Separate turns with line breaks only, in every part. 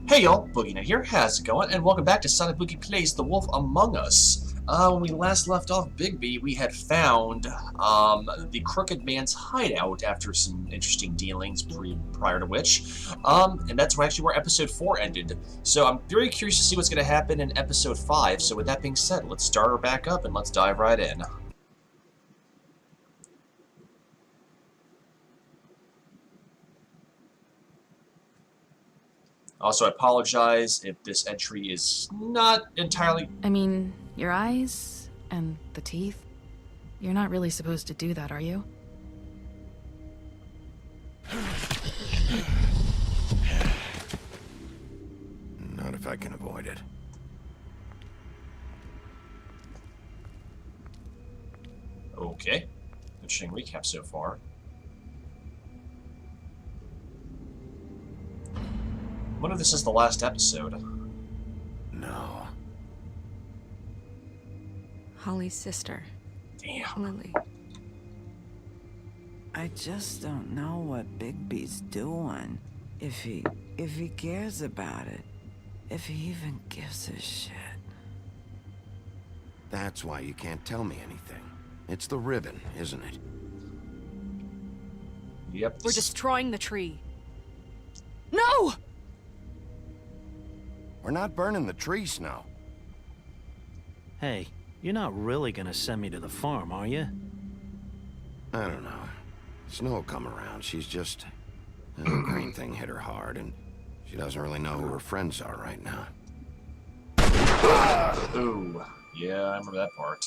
Hey y'all, Boogie here, how's it going? And welcome back to Sonic Boogie Plays The Wolf Among Us. When we last left off Bigby, we had found the Crooked Man's hideout after some interesting dealings prior to which. And that's actually where episode 4 ended. So I'm very curious to see what's going to happen in episode 5. So with that being said, let's start her back up and let's dive right in. Also, I apologize if this entry is not entirely...
I mean, your eyes and the teeth. You're not really supposed to do that, are you?
Not if I can avoid it.
Okay. Interesting recap so far. I wonder if this is the last episode.
No.
Holly's sister.
Damn.
Lily.
I just don't know what Bigby's doing. If he cares about it. If he even gives a shit.
That's why you can't tell me anything. It's the ribbon, isn't it?
Yep.
We're destroying the tree. No!
We're not burning the tree, Snow.
Hey, you're not really gonna send me to the farm, are you?
I don't know. Snow will come around. She's just... the green thing hit her hard, and she doesn't really know who her friends are right now.
Ooh. Yeah, I remember that part.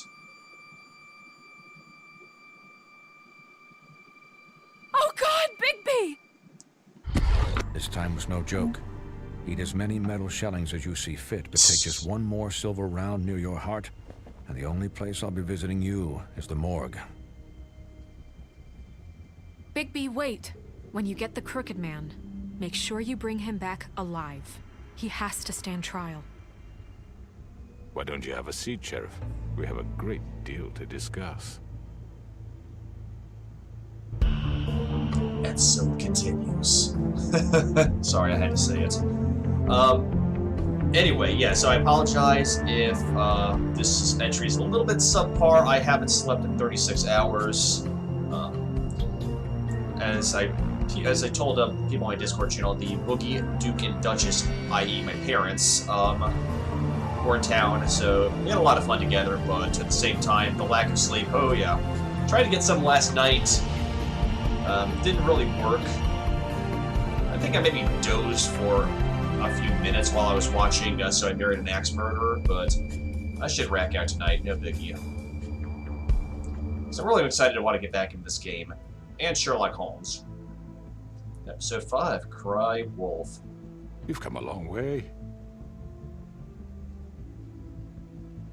Oh God, Bigby!
This time was no joke. Eat as many metal shellings as you see fit, but take just one more silver round near your heart, and the only place I'll be visiting you is the morgue.
Bigby, wait. When you get the Crooked Man, make sure you bring him back alive. He has to stand trial.
Why don't you have a seat, Sheriff? We have a great deal to discuss.
And so it continues. Sorry, I had to say it. Anyway, yeah, so I apologize if this entry is a little bit subpar. I haven't slept in 36 hours. As I told people on my Discord channel, the Boogie, Duke, and Duchess, i.e. my parents, were in town, so we had a lot of fun together, but at the same time, the lack of sleep, oh yeah. Tried to get some last night, didn't really work. I think I maybe dozed for a few minutes while I was watching So I Married an Axe Murderer, but I should rack out tonight, no biggie. So I'm really excited to want to get back into this game. And Sherlock Holmes. Episode 5, Cry Wolf.
You've come a long way.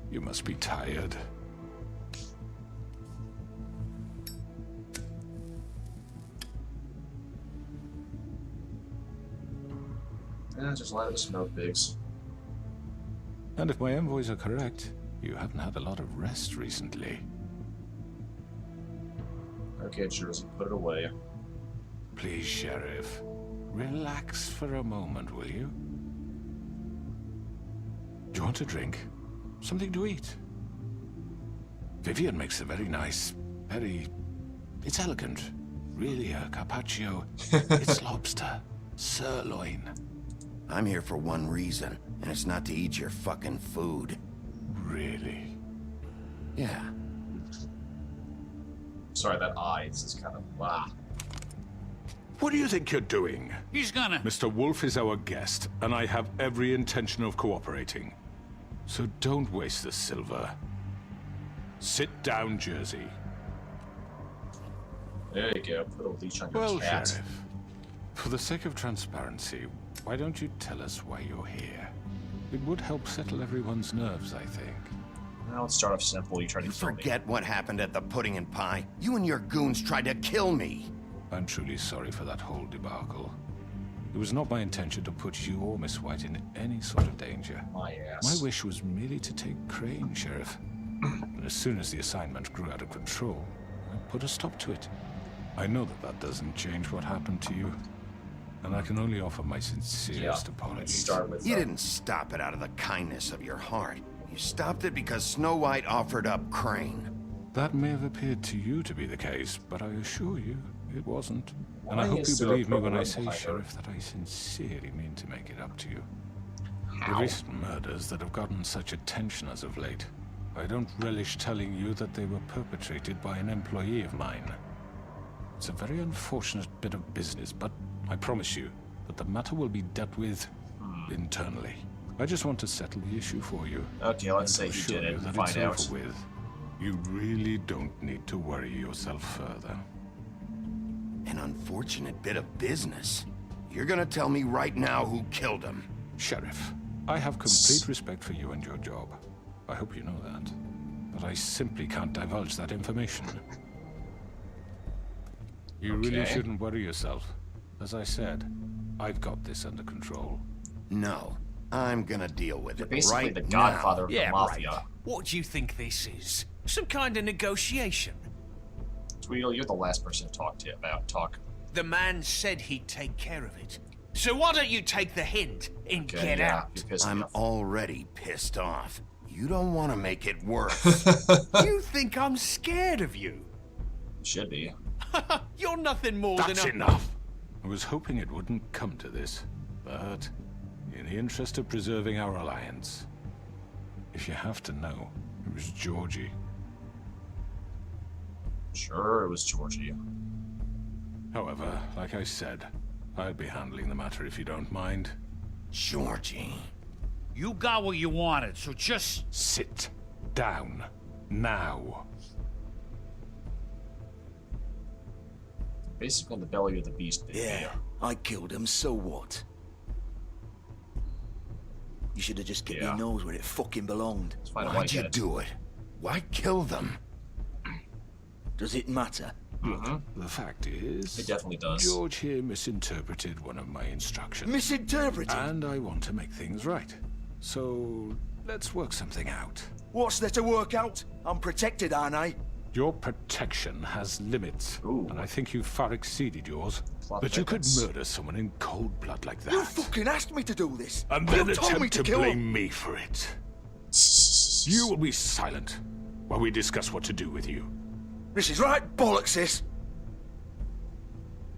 You must be tired.
Just light up the smoke, Biggs.
And if my envoys are correct, you haven't had a lot of rest recently.
Okay, Jersey, put it away.
Please, Sheriff, relax for a moment, will you? Do you want a drink? Something to eat? Vivian makes a very nice, it's elegant. Really a carpaccio. It's lobster. Sirloin.
I'm here for one reason, and it's not to eat your fucking food.
Really?
Yeah.
Sorry, that eye is just kind of... ah.
What do you think you're doing?
He's gonna...
Mr. Wolf is our guest, and I have every intention of cooperating. So don't waste the silver. Sit down, Jersey.
There you go, put a leash on your
Well,
cat.
Sheriff, for the sake of transparency, why don't you tell us why you're here? It would help settle everyone's nerves, I think.
Now let's start off simple. You try to
You
kill me.
forget what happened at the Pudding and Pie? You and your goons tried to kill me.
I'm truly sorry for that whole debacle. It was not my intention to put you or Miss White in any sort of danger.
My ass.
My wish was merely to take Crane, Sheriff. And as soon as the assignment grew out of control, I put a stop to it. I know that that doesn't change what happened to you. and I can only offer my sincerest
Let's
apologies.
start with
You didn't stop it out of the kindness of your heart. You stopped it because Snow White offered up Crane.
That may have appeared to you to be the case, but I assure you, it wasn't. And
Why
I hope
is
you
there a
believe me when I
program
say,
behind her?
Sheriff, that I sincerely mean to make it up to you. The
How?
recent murders that have gotten such attention as of late, I don't relish telling you that they were perpetrated by an employee of mine. It's a very unfortunate bit of business, but I promise you that the matter will be dealt with internally. I just want to settle the issue for you.
Okay, let's say
and
he
assure
did it
you
and
that
find
it's
out.
over with. You really don't need to worry yourself further.
An unfortunate bit of business. You're gonna tell me right now who killed him.
Sheriff, I have complete respect for you and your job. I hope you know that. But I simply can't divulge that information. You really
Okay.
shouldn't worry yourself. As I said, I've got this under control.
No, I'm gonna deal with
You're
it
basically
right
the
now.
godfather of the
Yeah,
mafia.
right. What do you think this is? Some kind of negotiation?
Tweedle, you're the last person to talk.
The man said he'd take care of it. So why don't you take the hint and
Okay,
get
yeah,
out?
you're pissing
I'm
me off.
already pissed off. You don't want to make it worse.
You think I'm scared of you?
Should be.
You're nothing more
That's
than a...
enough! I was hoping it wouldn't come to this, but in the interest of preserving our alliance, if you have to know, it was Georgie.
Sure, it was Georgie.
However, like I said, I'll be handling the matter if you don't mind.
Georgie.
You got what you wanted, so just...
Sit down now.
Basically in the belly of the beast, baby.
Yeah, I killed him, so what? You should have just kept
Yeah.
your nose where it fucking belonged.
Let's find out why
Why'd
he
you
did it.
do it? Why kill them?
Does it matter?
The fact is,
It definitely does.
George here misinterpreted one of my instructions.
Misinterpreted?
And I want to make things right. So, let's work something out.
What's there to work out? I'm protected, aren't I?
Your protection has limits,
Ooh.
and I think you've far exceeded yours.
Plot
But you could
thickens.
murder someone in cold blood like that.
You fucking asked me to do this.
and
you
then
told me
attempt
to
to
kill
blame
him.
me for it. You will be silent while we discuss what to do with you.
This is right bollocks, this.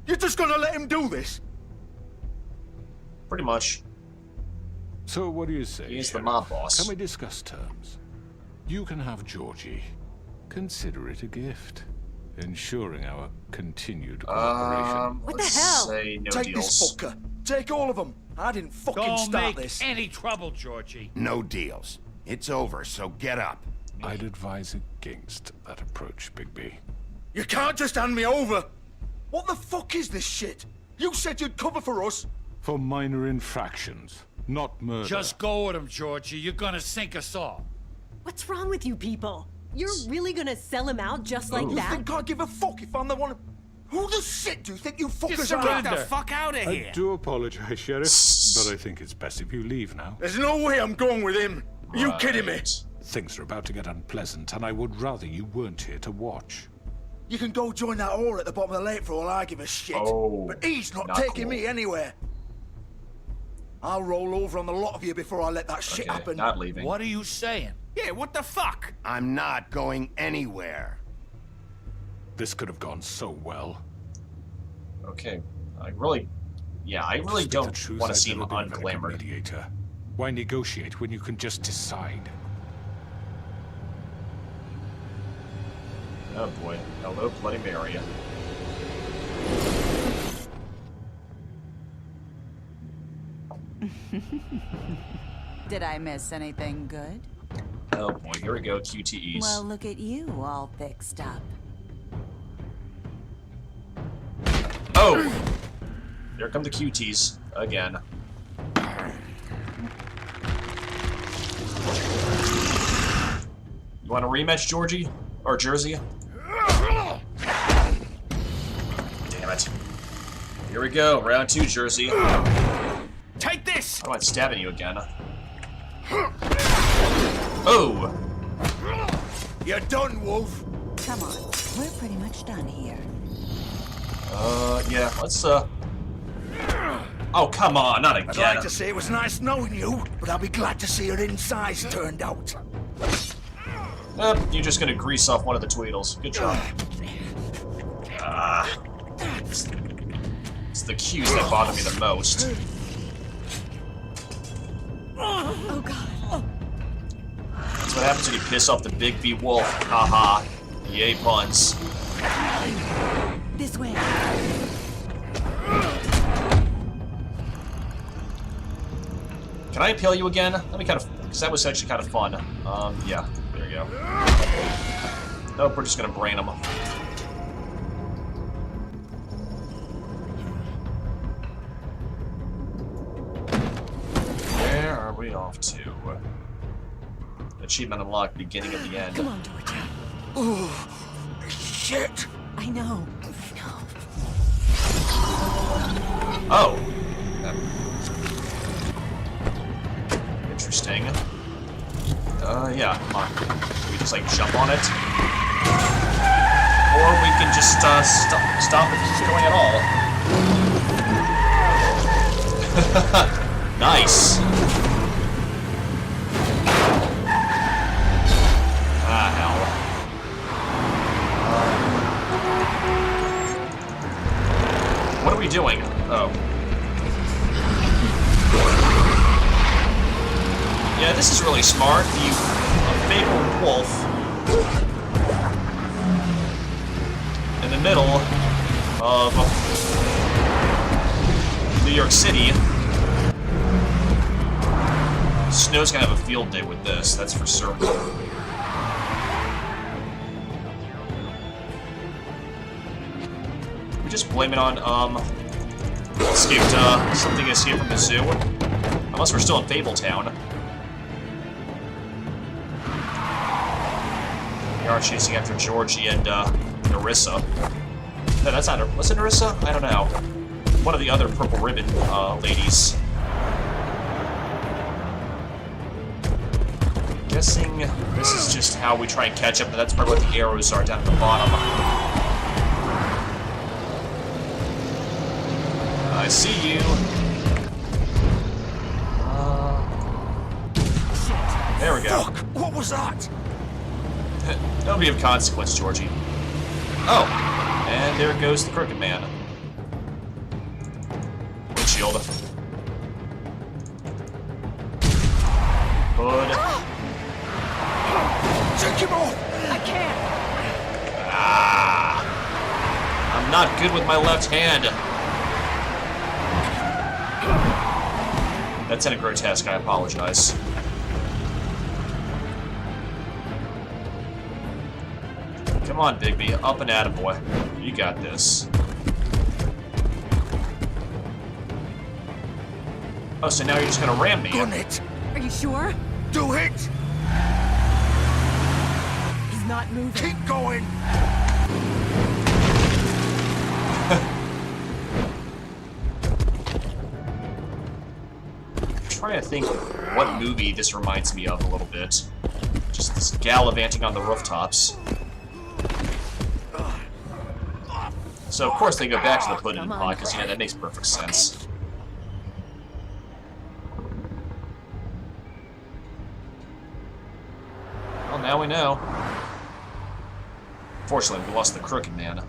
You're just gonna let him do this?
Pretty much.
So what do you say,
He is the
Sheriff?
mob boss.
Can we discuss terms? You can have Georgie. Consider it a gift, ensuring our continued cooperation.
What the
let's
hell?
Say no
Take
deals.
this fucker. Take all of them. I didn't fucking
Don't
start
make
this.
any trouble, Georgie.
No deals. It's over, so get up.
I'd advise against that approach, Bigby.
You can't just hand me over. What the fuck is this shit? You said you'd cover for us.
For minor infractions, not murder.
Just go with him, Georgie. You're gonna sink us all.
What's wrong with you people? You're really gonna sell him out just like
You
that?
think I give a fuck if I'm the one? Who the shit do you think you fuckers
Just
are?
surrender.
Get the fuck out of
I
here!
do apologize, Sheriff, but I think it's best if you leave now.
There's no way I'm going with him. Are you kidding me?
Right.
Things are about to get unpleasant, and I would rather you weren't here to watch.
You can go join that whore at the bottom of the lake for all I give a shit.
Oh,
but he's not
not
taking
cool.
me anywhere. I'll roll over on the lot of you before I let that shit
Okay,
happen.
not leaving.
What are you saying?
Yeah, what the fuck?
I'm not going anywhere.
This could have gone so well.
Okay. I really
To speak the
don't
truth,
want to
I've
seem
never been a very good
unglamoured.
mediator. Why negotiate when you can just decide?
Oh boy. Hello, Bloody Mary.
Did I miss anything good?
Oh boy, here we go, QTEs.
Well, look at you, all fixed up.
Oh! Here come the QTs again. You want a rematch, Georgie? Or Jersey? Damn it. Here we go, round 2, Jersey.
Take this!
I don't mind stabbing you again. Oh!
You're done, Wolf.
Come on, we're pretty much done here.
Yeah, let's, Oh, come on, not
I'd
again.
like to say it was nice knowing you, but I'll be glad to see your insides turned out.
You're just gonna grease off one of the Tweedles. Good job. It's the cues that bother me the most.
Oh god.
That's what happens when you piss off the big B wolf. Haha. Yay puns.
This way.
Can I impale you again? That'd be kind of, because that was actually kind of fun. Yeah, there you go. Nope, we're just gonna brain him. Where are we off to? Achievement unlocked, beginning of the end.
Come on, Georgie.
Oh, shit.
I know.
Oh. Interesting. Yeah, come on. Can we just, like, jump on it? Or we can just, stop it from going at all. Nice. Ah, hell. What are we doing? Oh. Yeah, this is really smart. The fabled wolf in the middle of New York City. Snow's gonna have a field day with this, that's for certain. We just blame it on, something escaped from the zoo. Unless we're still in Fabletown. We are chasing after Georgie and, Narissa. No, that's not, was it Narissa? I don't know. One of the other purple ribbon, ladies. Guessing this is just how we try and catch up, but that's probably what the arrows are down at the bottom. I see you. There we go.
Fuck! What was that?
That'll be of consequence, Georgie. Oh, and there goes the Crooked Man. Windshield. Hood.
Take him off!
I can't.
Ah! I'm not good with my left hand. That's in a grotesque, I apologize. Come on, Bigby, up and at 'em, boy. You got this. Oh, so now you're just gonna ram me.
Gun it!
Are you sure?
Do it!
He's not moving.
Keep going!
I'm trying to think what movie this reminds me of a little bit. Just this gallivanting on the rooftops. So of course they go back to the pudding pot, because yeah, that makes perfect sense. Well, now we know. Fortunately, we lost the Crooked Man.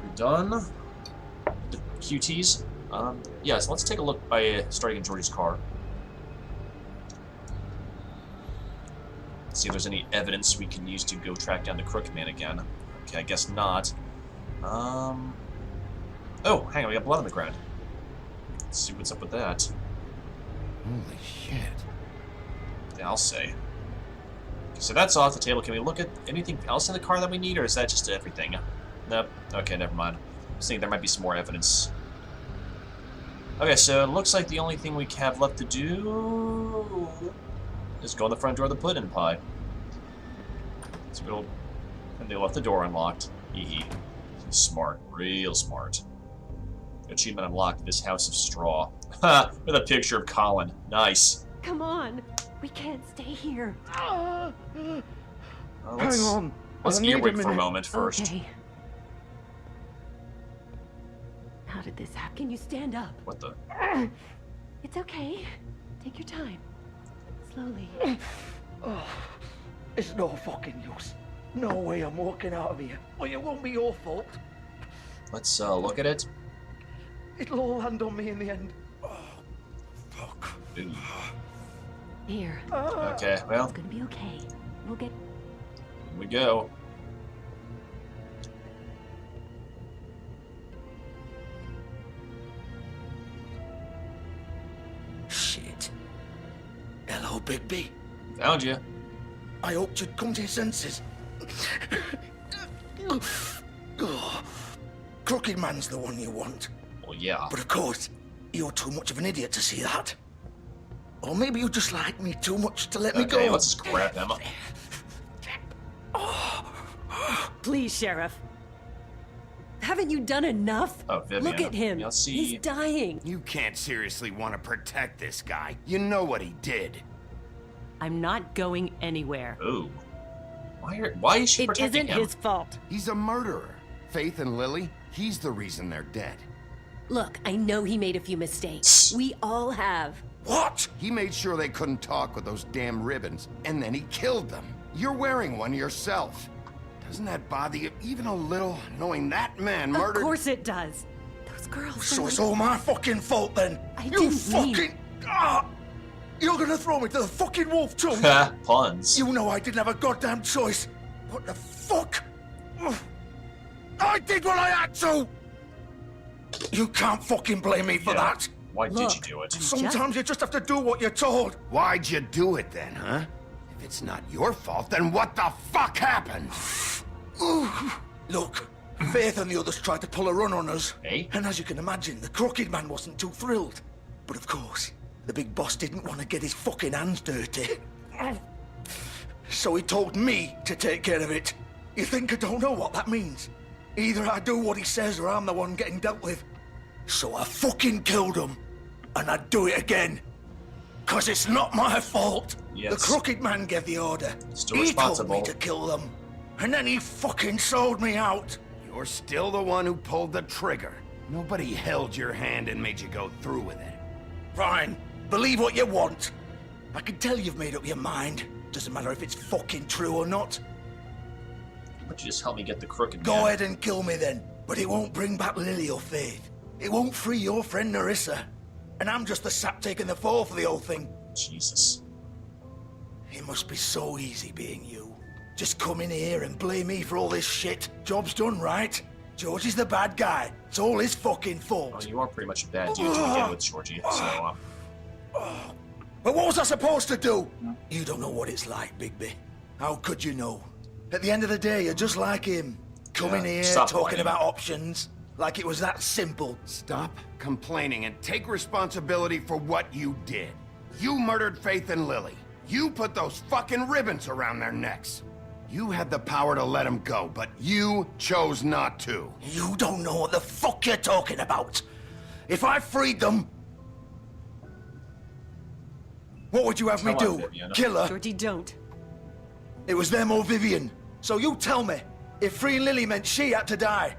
We're done. The QTs. Yeah, so let's take a look by starting in Georgie's car. See if there's any evidence we can use to go track down the Crooked Man again. Okay, I guess not. Oh, hang on, we got blood on the ground. Let's see what's up with that.
Holy shit.
Yeah, I'll say. So that's off the table. Can we look at anything else in the car that we need, or is that just everything? Nope. Okay, never mind. I was thinking there might be some more evidence. Okay, so it looks like the only thing we have left to do is go in the front door of the pudding pie. So we'll... And they left the door unlocked. Hee. Smart. Real smart. Achievement unlocked. This house of straw. Ha! With a picture of Colin. Nice.
Come on. We can't stay here.
Hang on.
Let's
I need
earwig
a
for a
minute.
moment first.
Okay. let this happen. Can you stand up?
What the?
It's okay. Take your time. Slowly.
Oh, it's no fucking use. No way I'm walking out of here. Well, it won't be your fault.
Let's look at it.
It'll all land on me in the end. Oh, fuck.
Ooh.
Here.
Okay, well.
It's gonna be okay. We'll get...
Here we go.
Shit. Hello, Bigby.
Found you.
I hoped you'd come to your senses. Oh, Crooked Man's the one you want.
Well, yeah.
But of course, you're too much of an idiot to see that. Or maybe you just like me too much to let me go.
Okay, let's just grab him.
Please, Sheriff. Haven't you done enough?
Oh, Vivian.
Look at him.
You'll see.
He's dying.
You can't seriously want to protect this guy. You know what he did.
I'm not going anywhere.
Ooh. Why is she
It
protecting
isn't
him?
his fault.
He's a murderer. Faith and Lily, he's the reason they're dead.
Look, I know he made a few mistakes. We all have.
What? He made sure they couldn't talk with those damn ribbons, and then he killed them. You're wearing one yourself. Doesn't that bother you even a little, knowing that man murdered...
Of course it does. Those girls...
So it's all my fucking fault then?
I
You
didn't
fucking...
mean...
You're gonna throw me to the fucking wolf too?
Puns.
You know I didn't have a goddamn choice. What the fuck? I did what I had to! You can't fucking blame me for that.
Why did you do it?
Sometimes you just have to do what you're told.
Why'd you do it then, huh? If it's not your fault, then what the fuck happened?
Look, Faith and the others tried to pull a run on us.
Hey?
And as you can imagine, the Crooked Man wasn't too thrilled. But of course, the big boss didn't want to get his fucking hands dirty. So he told me to take care of it. You think I don't know what that means? Either I do what he says or I'm the one getting dealt with. So I fucking killed him. And I'd do it again. 'Cause it's not my fault.
Yes.
The Crooked Man gave the order.
Still
He
responsible.
told me to kill them. And then he fucking sold me out.
You're still the one who pulled the trigger. Nobody held your hand and made you go through with it.
Fine. Believe what you want. I can tell you've made up your mind. Doesn't matter if it's fucking true or not.
Why don't you just help me get the Crooked
Go
Man?
ahead and kill me then. But it won't bring back Lily or Faith. It won't free your friend Narissa. And I'm just the sap taking the fall for the whole thing.
Jesus.
It must be so easy being you. Just come in here and blame me for all this shit. Job's done, right? Georgie's the bad guy. It's all his fucking fault.
Well, you are pretty much a bad dude to begin with, Georgie. So,
But what was I supposed to do? You don't know what it's like, Bigby. How could you know? At the end of the day, you're just like him. Coming here,
stop
talking
whining.
about options. Like it was that simple.
Stop complaining and take responsibility for what you did. You murdered Faith and Lily. You put those fucking ribbons around their necks. You had the power to let them go, but you chose not to.
You don't know what the fuck you're talking about. If I freed them... What would you have me
Come on,
do?
Vivian.
Kill her?
Georgie, don't.
It was them or Vivian. So you tell me, if freeing Lily meant she had to die.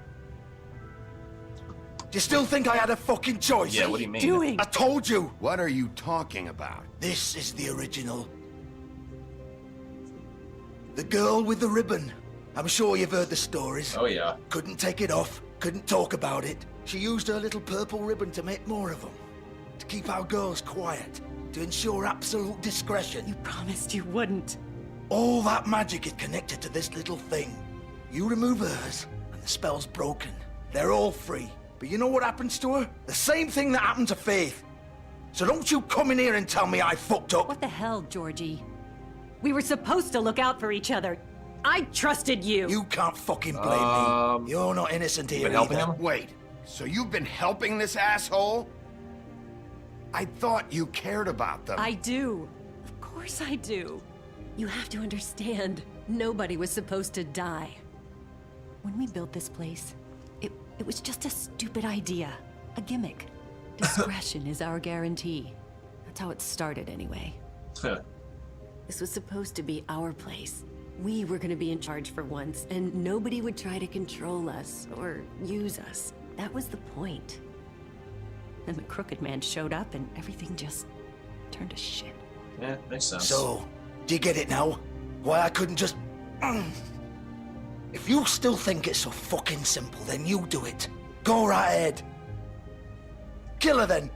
Do you still think I had a fucking choice?
yeah, what do you mean?
Doing.
I told you.
What are you talking about?
This is the original. The girl with the ribbon. I'm sure you've heard the stories.
Oh, yeah.
Couldn't take it off, couldn't talk about it. She used her little purple ribbon to make more of them. To keep our girls quiet. To ensure absolute discretion.
You promised you wouldn't.
All that magic is connected to this little thing. You remove hers, and the spell's broken. They're all free. But you know what happens to her? The same thing that happened to Faith. So don't you come in here and tell me I fucked up.
What the hell, Georgie? We were supposed to look out for each other. I trusted you.
You can't fucking blame me. You're not innocent here
been helping
either.
him?
Wait, so you've been helping this asshole? I thought you cared about them.
I do. Of course I do. You have to understand, nobody was supposed to die. When we built this place, it was just a stupid idea. A gimmick. Discretion is our guarantee. That's how it started anyway. This was supposed to be our place. We were gonna be in charge for once, and nobody would try to control us or use us. That was the point. Then the Crooked Man showed up and everything just turned to shit.
Yeah, makes sense.
So, do you get it now? Why I couldn't just... If you still think it's so fucking simple, then you do it. Go right ahead. Kill her then.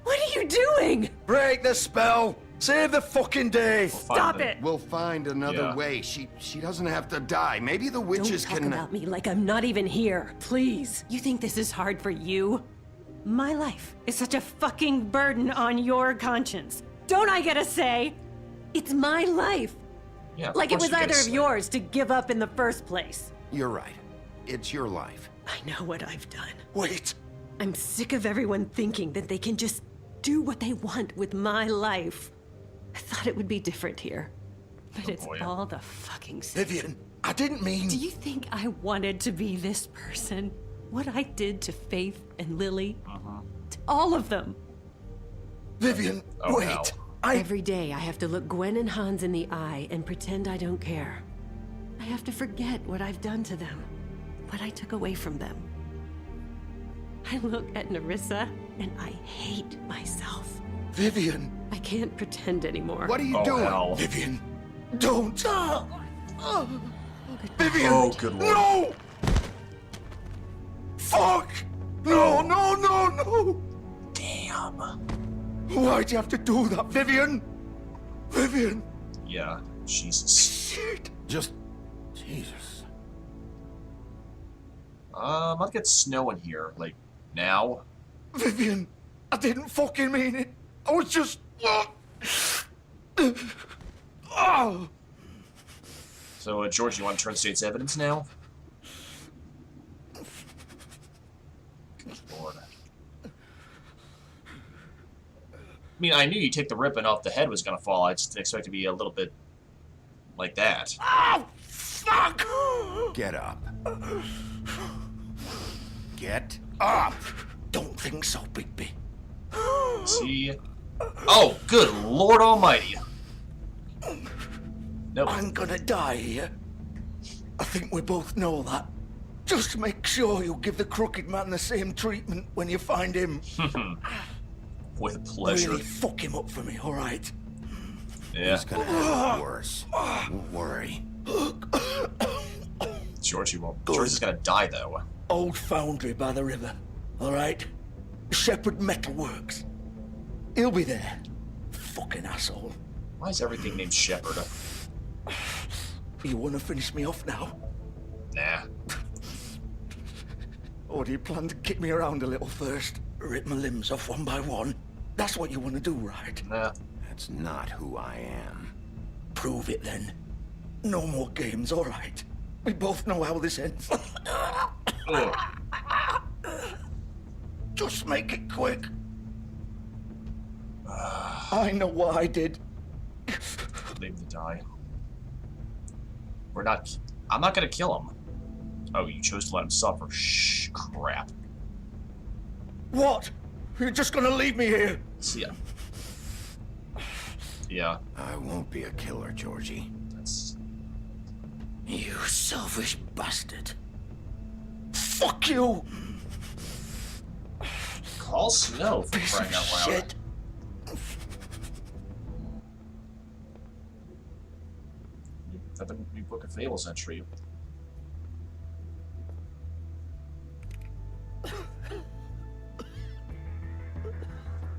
What are you doing?
Break the spell. Save the fucking day.
Stop it.
We'll find another way. She doesn't have to die. Maybe the witches
Don't talk
can...
about me like I'm not even here, please. You think this is hard for you? My life is such a fucking burden on your conscience. Don't I get a say? It's my life.
Yeah,
like it was either of
say.
yours to give up in the first place.
You're right. It's your life.
I know what I've done.
Wait.
I'm sick of everyone thinking that they can just do what they want with my life. I thought it would be different here. But it's all the fucking same.
Vivian, I didn't mean...
Do you think I wanted to be this person? What I did to Faith and Lily? To all of them.
Vivian, wait.
No.
Every day I have to look Gwen and Hans in the eye and pretend I don't care. I have to forget what I've done to them. What I took away from them. I look at Nerissa and I hate myself.
Vivian.
I can't pretend anymore.
What are you doing?
Hell.
Vivian, don't. Vivian.
Oh, good lord.
No! Fuck! No, no, no, no!
Damn.
Why'd you have to do that, Vivian? Vivian!
Yeah, Jesus.
Shit!
Just... Jesus.
I'll get snow in here, like, now.
Vivian, I didn't fucking mean it. I was just... Oh.
So, George, you want to turn state's evidence now? Good lord. I mean, I knew you take the ribbon off the head was gonna fall. I just didn't expect it to be a little bit like that.
Oh, fuck!
Get up. Get up!
Don't think so, Bigby.
See? Oh, good lord almighty. Nope.
I'm gonna die here. I think we both know that. Just make sure you give the Crooked Man the same treatment when you find him.
With pleasure.
Really fuck him up for me, alright?
Yeah.
He's gonna have it worse. Don't worry.
George, you won't. George is gonna die, though.
Old foundry by the river, alright? Shepherd Metalworks. He'll be there. Fucking asshole.
Why is everything named Shepherd?
You wanna finish me off now?
Nah.
Or do you plan to kick me around a little first? Rip my limbs off one by one? That's what you want to do, right?
Nah.
That's not who I am.
Prove it then. No more games, all right? We both know how this ends. Just make it quick. I know what I did.
Leave him to die. We're not... I'm not gonna kill him. Oh, you chose to let him suffer. Shh, crap.
What? You're just gonna leave me here?
See ya. Yeah.
I won't be a killer, Georgie.
That's...
You selfish bastard. Fuck you!
Call Snow for
Piece
crying
of
out loud.
shit.
I've been new Book of Fables entry.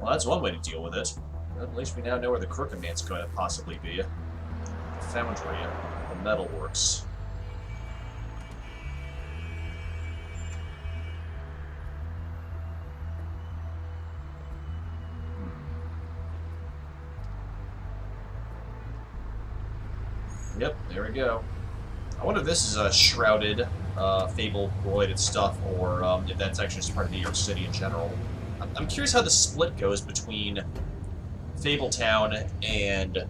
Well, that's one way to deal with it. At least we now know where the Crooked Man's going to possibly be. The foundry, the metalworks. Yep, there we go. I wonder if this is a shrouded, Fable-related stuff, or if that's actually just part of New York City in general. I'm curious how the split goes between Fabletown and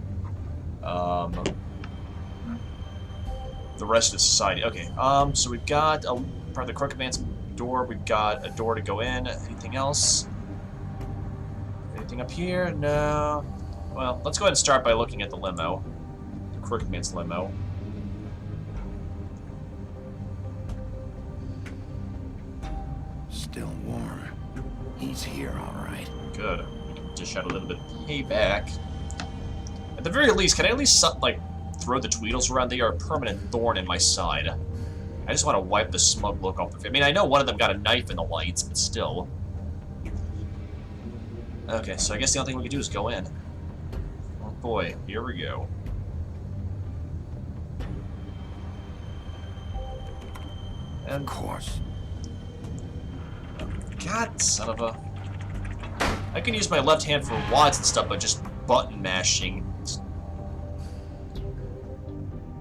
the rest of society. Okay, so we've got a part of the Crooked Man's door. We've got a door to go in. Anything else? Anything up here? No. Well, let's go ahead and start by looking at the limo. The Crooked Man's limo.
Still warm. He's He's here, all right.
Good. We can dish out a little bit of payback. At the very least, can I at least, like, throw the Tweedles around? They are a permanent thorn in my side. I just want to wipe the smug look off their face. I mean, I know one of them got a knife in the lights, but still. Okay, so I guess the only thing we can do is go in. Oh boy, here we go. And
of course.
God, son of a... I can use my left hand for wads and stuff, but just button mashing.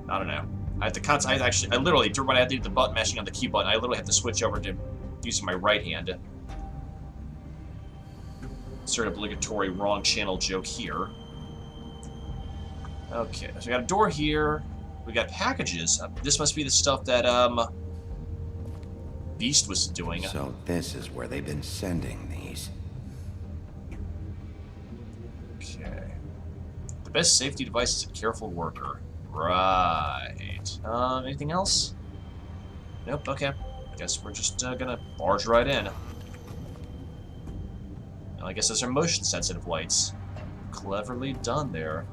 I don't know. I have to I literally, when I do the button mashing on the key button, I literally have to switch over to using my right hand. Insert obligatory wrong channel joke here. Okay, so we got a door here. We got packages. This must be the stuff that, Beast was doing.
So this is where they've been sending these.
Okay. The best safety device is a careful worker. Right. Anything else? Nope, okay. Guess we're just gonna barge right in. Well, I guess those are motion-sensitive lights. Cleverly done there.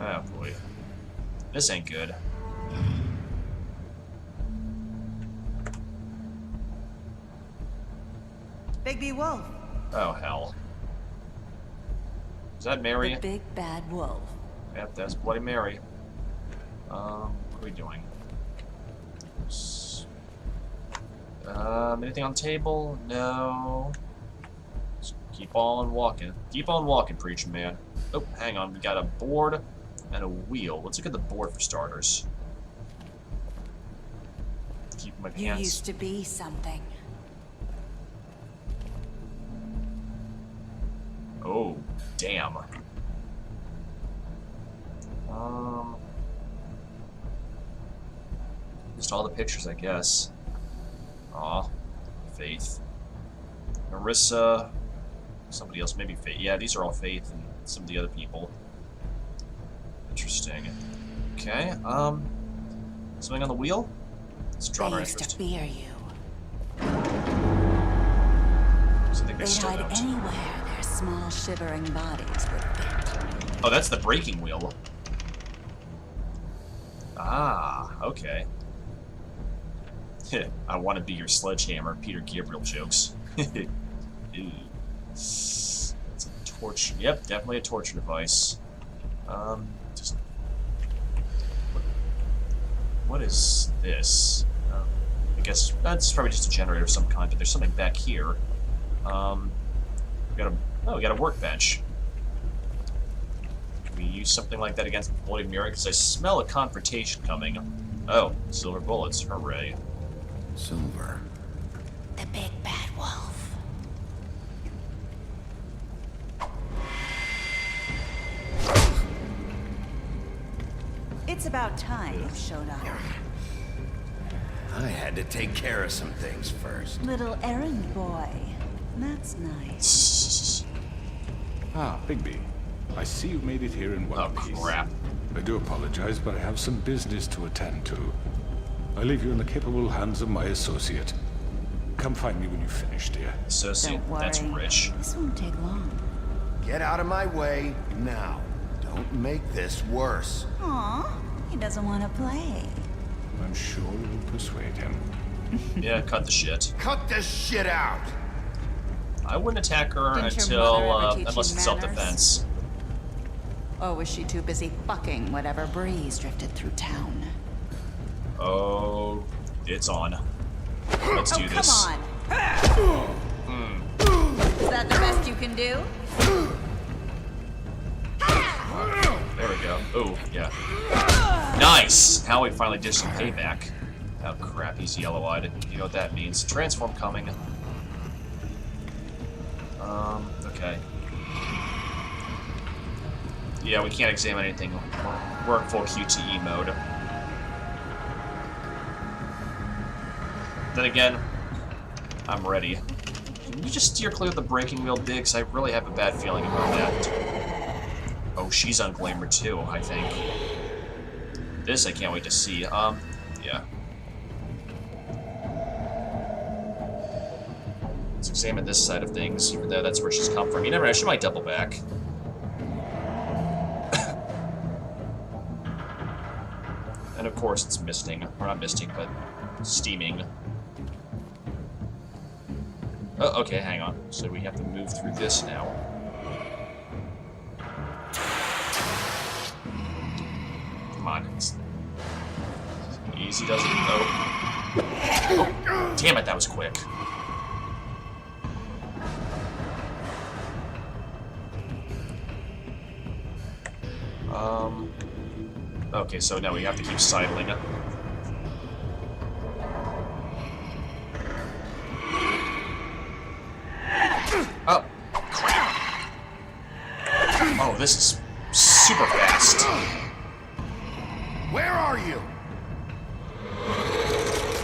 Oh boy. This ain't good.
Bigby Wolf.
Oh, hell. Is that Mary?
The big bad wolf.
Yep, that's Bloody Mary. What are we doing? Anything on the table? No. Just keep on walking. Keep on walking, preacher man. Oh, hang on. We got a board and a wheel. Let's look at the board for starters. Keep my
You
pants.
used to be something.
Oh, damn. Just all the pictures, I guess. Aw, Faith. Marissa. Somebody else, maybe Faith. Yeah, these are all Faith and some of the other people. Interesting. Okay, something on the wheel? Let's draw our
Used to
interest.
fear you.
Something
They'd
stood
hide
out.
anywhere their small shivering bodies would fit.
Oh, that's the braking wheel. Ah, okay. I want to be your sledgehammer, Peter Gabriel jokes. Ew. It's a torch. Yep, definitely a torture device. Just what is this? I guess that's probably just a generator of some kind, but there's something back here. We got a workbench. Can we use something like that against Bloody Mary? Because I smell a confrontation coming. Oh, silver bullets. Hooray.
Silver.
The big bad wolf. It's about time you showed up.
I had to take care of some things first.
Little errand boy. That's nice.
Ah, Bigby. I see you made it here in one piece.
Oh, crap.
I do apologize, but I have some business to attend to. I leave you in the capable hands of my associate. Come find me when you finish, dear.
Associate?
Don't worry.
That's rich.
This won't take long.
Get out of my way now. Don't make this worse.
Aw, he doesn't want to play.
I'm sure you'll persuade him.
Yeah, cut the shit.
Cut this shit out!
I wouldn't attack her
Didn't your mother
until,
ever teach
unless
you
it's self-defense.
Or was she too busy fucking whatever breeze drifted through town?
Oh, it's on. Let's do this.
Come on. Is that the best you can do?
There we go. Oh, yeah. Nice! Now we finally did some payback. Oh crap, he's yellow-eyed. You know what that means. Transform coming. Okay. Yeah, we can't examine anything. We're in full QTE mode. Then again, I'm ready. Can you just steer clear of the braking wheel, Biggs? I really have a bad feeling about that. Oh, she's on Glamour too, I think. This I can't wait to see. Yeah. Let's examine this side of things, even though that's where she's come from. You never know, she might double back. And of course it's misting. Or not misting, but steaming. Oh, okay, hang on. So we have to move through this now. Come on. Easy does it. Oh. Damn it, that was quick. Okay, so now we have to keep sidling. Oh, crap. Oh, this is super fast.
Where are you?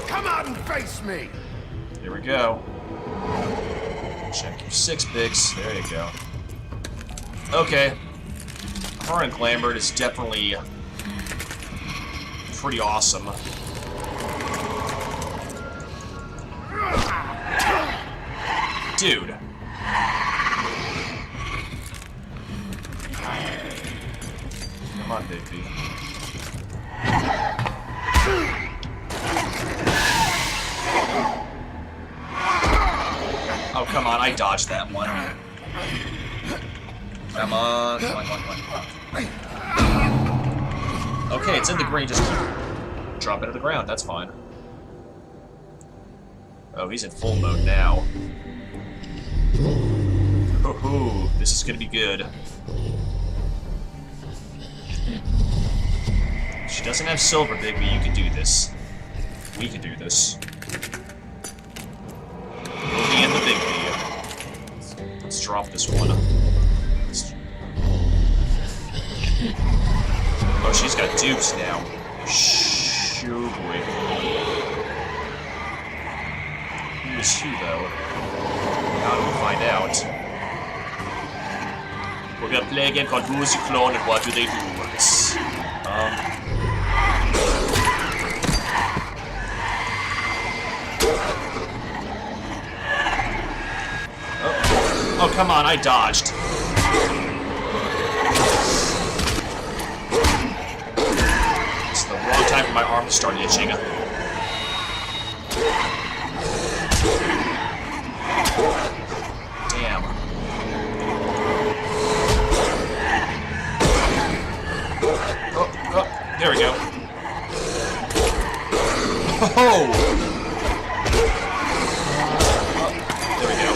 Come out and face me!
Here we go. Check your 6 bigs. There you go. Okay. Her and Lambert is definitely pretty awesome. Dude. Come on, Bigby. Oh, come on, I dodged that one. Come on, come on, come on, come on. Okay, it's in the green, just drop it to the ground, that's fine. Oh, he's in full mode now. Ooh, this is gonna be good. She doesn't have silver, Bigby, you can do this. We can do this. We'll be in the Bigby. Let's drop this one. Oh, she's got dupes now. Shoo boy. Who is she, though? How do we find out? We're gonna play a game called Who's Your Clone and What Do They Do? Oh, come on, I dodged. It's the wrong time for my arm to start itching. Damn. Oh, there we go. Oh! There we go.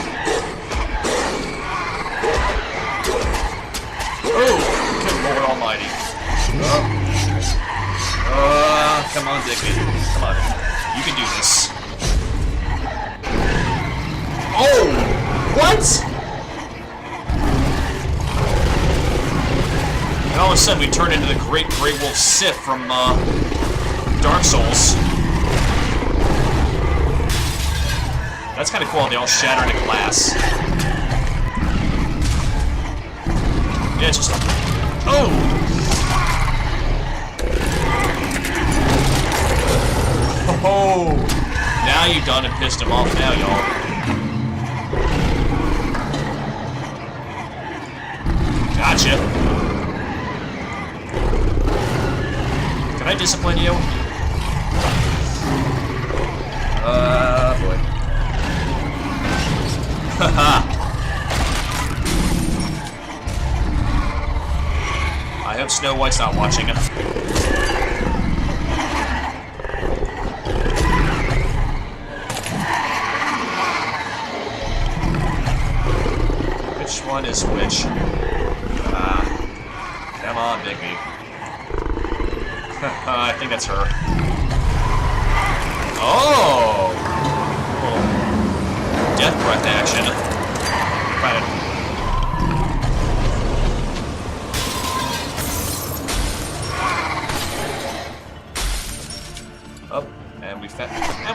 Oh! Good Lord Almighty. Come on, Bigby. Come on. You can do this. Oh! What? And all of a sudden we turn into the great Grey Wolf Sith from, Dark Souls. That's kind of cool, they all shatter into glass. Yeah, it's just... Oh! Oh! Now you've done and pissed him off now, y'all. Gotcha. Can I discipline you? Boy. Haha. I hope Snow White's not watching. Which one is which? Come on, Bigby. I think that's her. Oh! Little death breath action. Kind of. Oh, and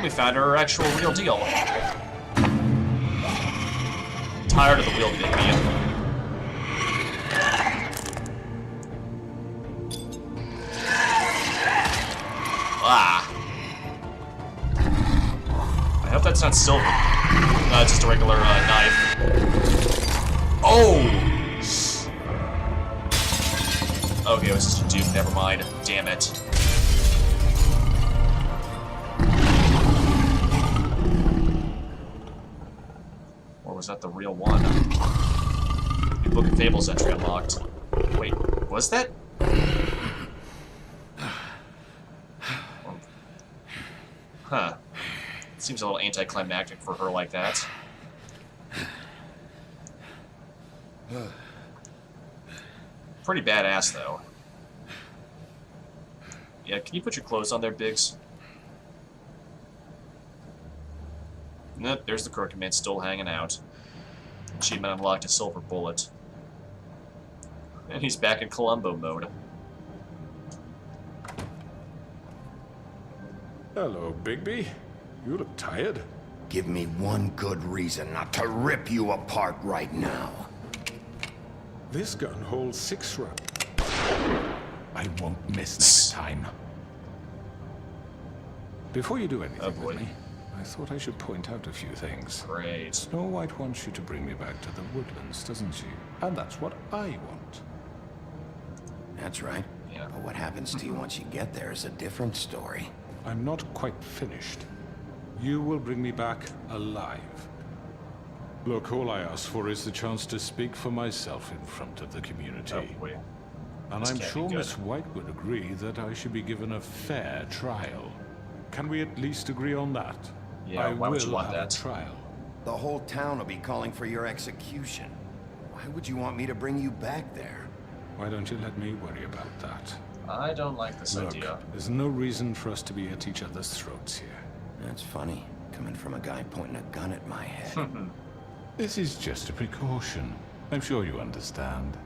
we found her actual real deal. Tired of the wheel, Bigby. hope that's not silver. No, it's just a regular knife. Oh! Okay, it was just a dupe. Never mind. Damn it. Or was that the real one? New Book of Fables entry unlocked. Wait, was that? Huh. Seems a little anticlimactic for her like that. Pretty badass, though. Yeah, can you put your clothes on there, Biggs? Nope, there's the Crooked Man still hanging out. Achievement unlocked, a silver bullet. And he's back in Columbo mode.
Hello, Bigby. You look tired.
Give me one good reason not to rip you apart right now.
This gun holds 6 rounds. I won't miss next time. Before you do anything with me, I thought I should point out a few things.
Great.
Snow White wants you to bring me back to the woodlands, doesn't she? And that's what I want.
That's right.
Yeah.
But what happens to you once you get there is a different story.
I'm not quite finished. You will bring me back alive. Look, all I ask for is the chance to speak for myself in front of the community.
Oh, wait.
And I'm sure Miss White would agree that I should be given a fair trial. Can we at least agree on that?
Yeah, why would you want that?
A trial.
The whole town will be calling for your execution. Why would you want me to bring you back there?
Why don't you let me worry about that?
I don't like this idea.
There's no reason for us to be at each other's throats here.
That's funny, coming from a guy pointing a gun at my head.
This is just a precaution. I'm sure you understand.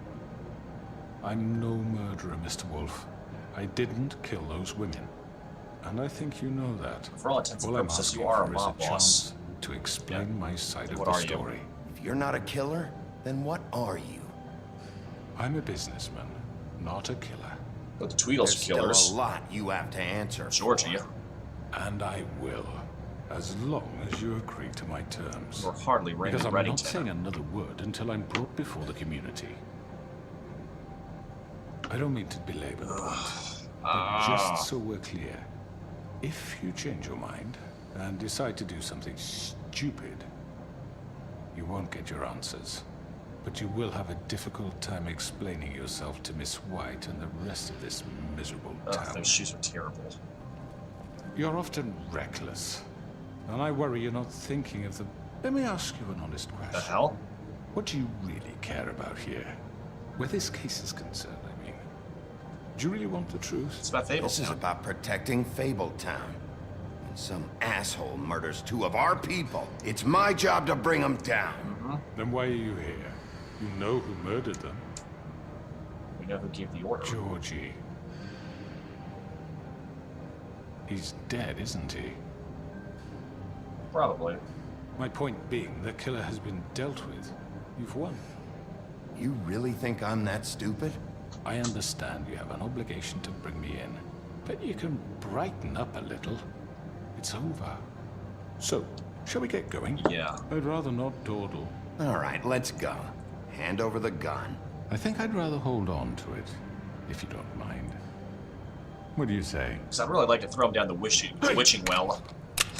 I'm no murderer, Mr. Wolf. I didn't kill those women. And I think you know that.
For all intents and
All I'm
purposes,
asking
you are a
for is
mob boss.
chance to explain my side of
What
the
are you?
story.
If you're not a killer, then what are you?
I'm a businessman, not a killer.
But the Tweedles
There's
are killers.
still a lot you have to answer.
Georgie.
And I will, as long as you agree to my terms.
You're hardly Raymond
Because I'm
Reddington.
not saying another word until I'm brought before the community. I don't mean to belabor the point, but just so we're clear, if you change your mind and decide to do something stupid, you won't get your answers. But you will have a difficult time explaining yourself to Miss White and the rest of this miserable town.
Those shoes are terrible.
You're often reckless, and I worry you're not thinking of the... Let me ask you an honest question.
The hell?
What do you really care about here? Where this case is concerned, I mean. Do you really want the truth?
It's about Fabletown.
This is about protecting Fabletown. When some asshole murders 2 of our people, it's my job to bring them down.
Then why are you here? You know who murdered them.
We know who gave the order.
Georgie. He's dead, isn't he?
Probably.
My point being, the killer has been dealt with. You've won.
You really think I'm that stupid?
I understand you have an obligation to bring me in, but you can brighten up a little. It's over. So, shall we get going?
Yeah.
I'd rather not dawdle.
All right, let's go. Hand over the gun.
I think I'd rather hold on to it, if you don't mind. What do you say?
Because I'd really like to throw him down the witching well.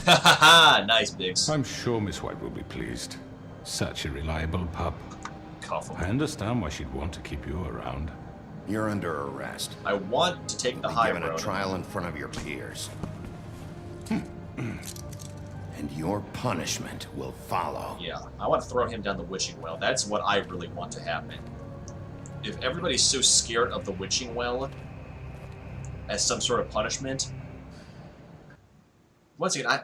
Ha ha ha! Nice, Biggs.
I'm sure Miss White will be pleased. Such a reliable pup.
Cuffle.
I understand why she'd want to keep you around.
You're under arrest.
I want to take the
Be
high
given
road.
a trial in front of your peers. And your punishment will follow.
Yeah, I want to throw him down the witching well. That's what I really want to happen. If everybody's so scared of the witching well as some sort of punishment... Once again,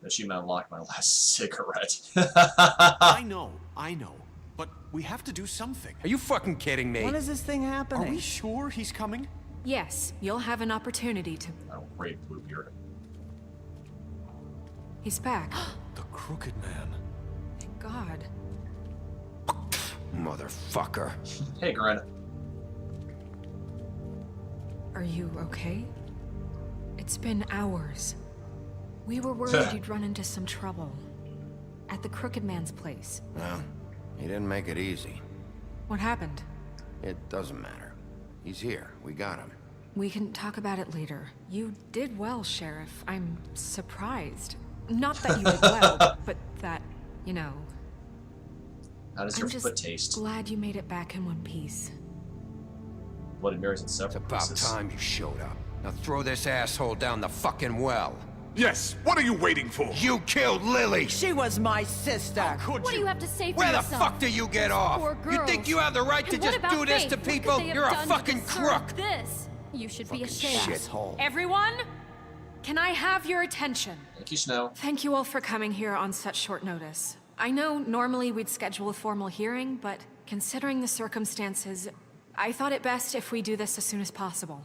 she might unlock my last cigarette.
I know. But we have to do something.
Are you fucking kidding me?
When is this thing happening?
Are we sure he's coming?
Yes, you'll have an opportunity to...
Oh, great, Bluebeard.
He's back.
The Crooked Man.
Thank God.
Motherfucker.
Hey, Gren.
Are you okay? It's been hours. We were worried you'd run into some trouble. At the Crooked Man's place.
Well, he didn't make it easy.
What happened?
It doesn't matter. He's here. We got him.
We can talk about it later. You did well, Sheriff. I'm surprised. Not that you did well, but that, you know...
How does your foot taste?
I'm just glad you made it back in one piece.
Bloody Mary's in several
It's about
pieces.
time you showed up. Now throw this asshole down the fucking well.
Yes, what are you waiting for?
You killed Lily!
She was my sister.
Could
What do you have to say for
Where the
yourself?
fuck do you get off?
Poor
You
girls.
think you have the right to
And what
just
about
do this
Faith?
to
What could
people?
they have
You're a
done to
fucking
deserve
crook!
This. You should be ashamed.
Shithole.
Everyone, can I have your attention?
Thank you, Snow.
Thank you all for coming here on such short notice. I know normally we'd schedule a formal hearing, but considering the circumstances, I thought it best if we do this as soon as possible.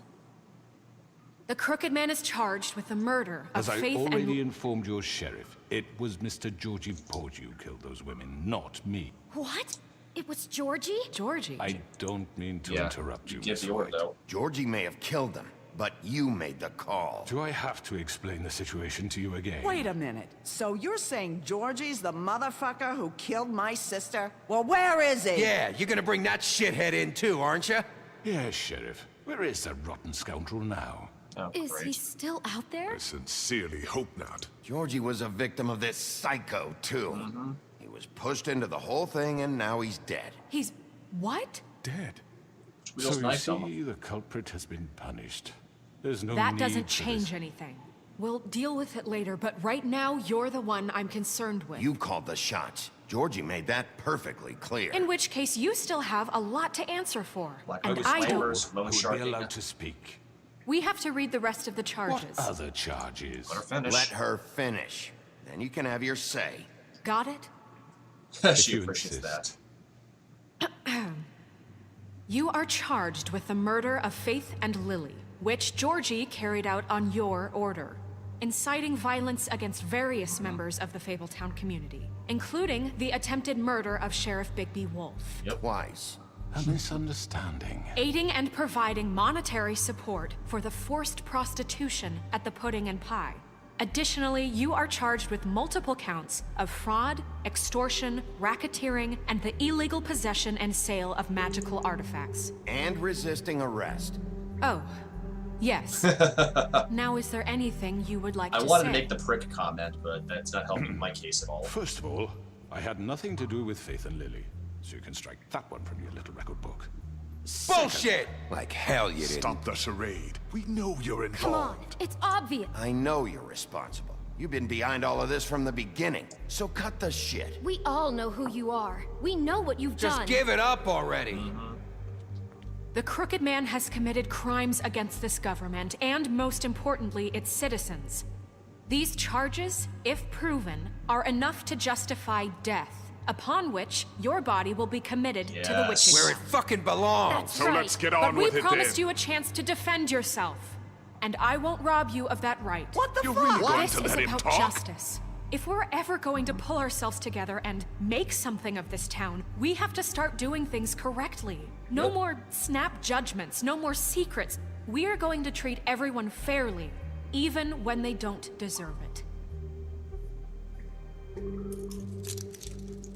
The Crooked Man is charged with the murder of
As I
Faith
already
and...
informed your sheriff, it was Mr. Georgie Porgy who killed those women, not me.
What? It was Georgie?
Georgie?
I don't mean to interrupt you,
give
Miss
the order,
White.
though.
Georgie may have killed them, but you made the call.
Do I have to explain the situation to you again?
Wait a minute. So you're saying Georgie's the motherfucker who killed my sister? Well, where is he?
Yeah, you're gonna bring that shithead in too, aren't you?
Yes, Sheriff. Where is that rotten scoundrel now?
Oh,
Is he still out there?
I sincerely hope not.
Georgie was a victim of this psycho, too. He was pushed into the whole thing, and now he's dead.
He's... what?
Dead.
Wheels
So you
knifed him.
see, the culprit has been punished. There's no
That
need
doesn't
for
change
this.
anything. We'll deal with it later, but right now, you're the one I'm concerned with.
You called the shots. Georgie made that perfectly clear.
In which case, you still have a lot to answer for.
Black
And
August
I don't...
flavors, low
Who would be
sharking.
allowed to speak?
We have to read the rest of the charges.
What other charges?
Let her finish.
Let her finish. Then you can have your say.
Got it?
She
you
appreciates
insist.
that.
You are charged with the murder of Faith and Lily, which Georgie carried out on your order, inciting violence against various members of the Fabletown community, including the attempted murder of Sheriff Bigby Wolf.
Twice.
A misunderstanding.
Aiding and providing monetary support for the forced prostitution at the Pudding and Pie. Additionally, you are charged with multiple counts of fraud, extortion, racketeering, and the illegal possession and sale of magical artifacts.
And resisting arrest.
Oh, yes. Now, is there anything you would like
I
to
wanted
say?
to make the prick comment, but that's not helping my case at all.
First of all, I had nothing to do with Faith and Lily, so you can strike that one from your little record book.
Bullshit! Like hell you didn't.
Stop the charade. We know you're
Come on, it's obvious.
I know you're responsible. You've been behind all of this from the beginning, so cut the shit.
We all know who you are. We know what you've
Just
done.
give it up already.
The Crooked Man has committed crimes against this government, and most importantly, its citizens. These charges, if proven, are enough to justify death, upon which your body will be committed to the witching
Where it fucking belongs.
That's
So
right.
let's get
But
on
we
with it
promised
then.
you a chance to defend yourself, and I won't rob you of that right.
What the
You're
fuck?
really going
This
to
is
let him
about
talk?
justice. If we're ever going to pull ourselves together and make something of this town, we have to start doing things correctly. No more snap judgments, no more secrets. We are going to treat everyone fairly, even when they don't deserve it.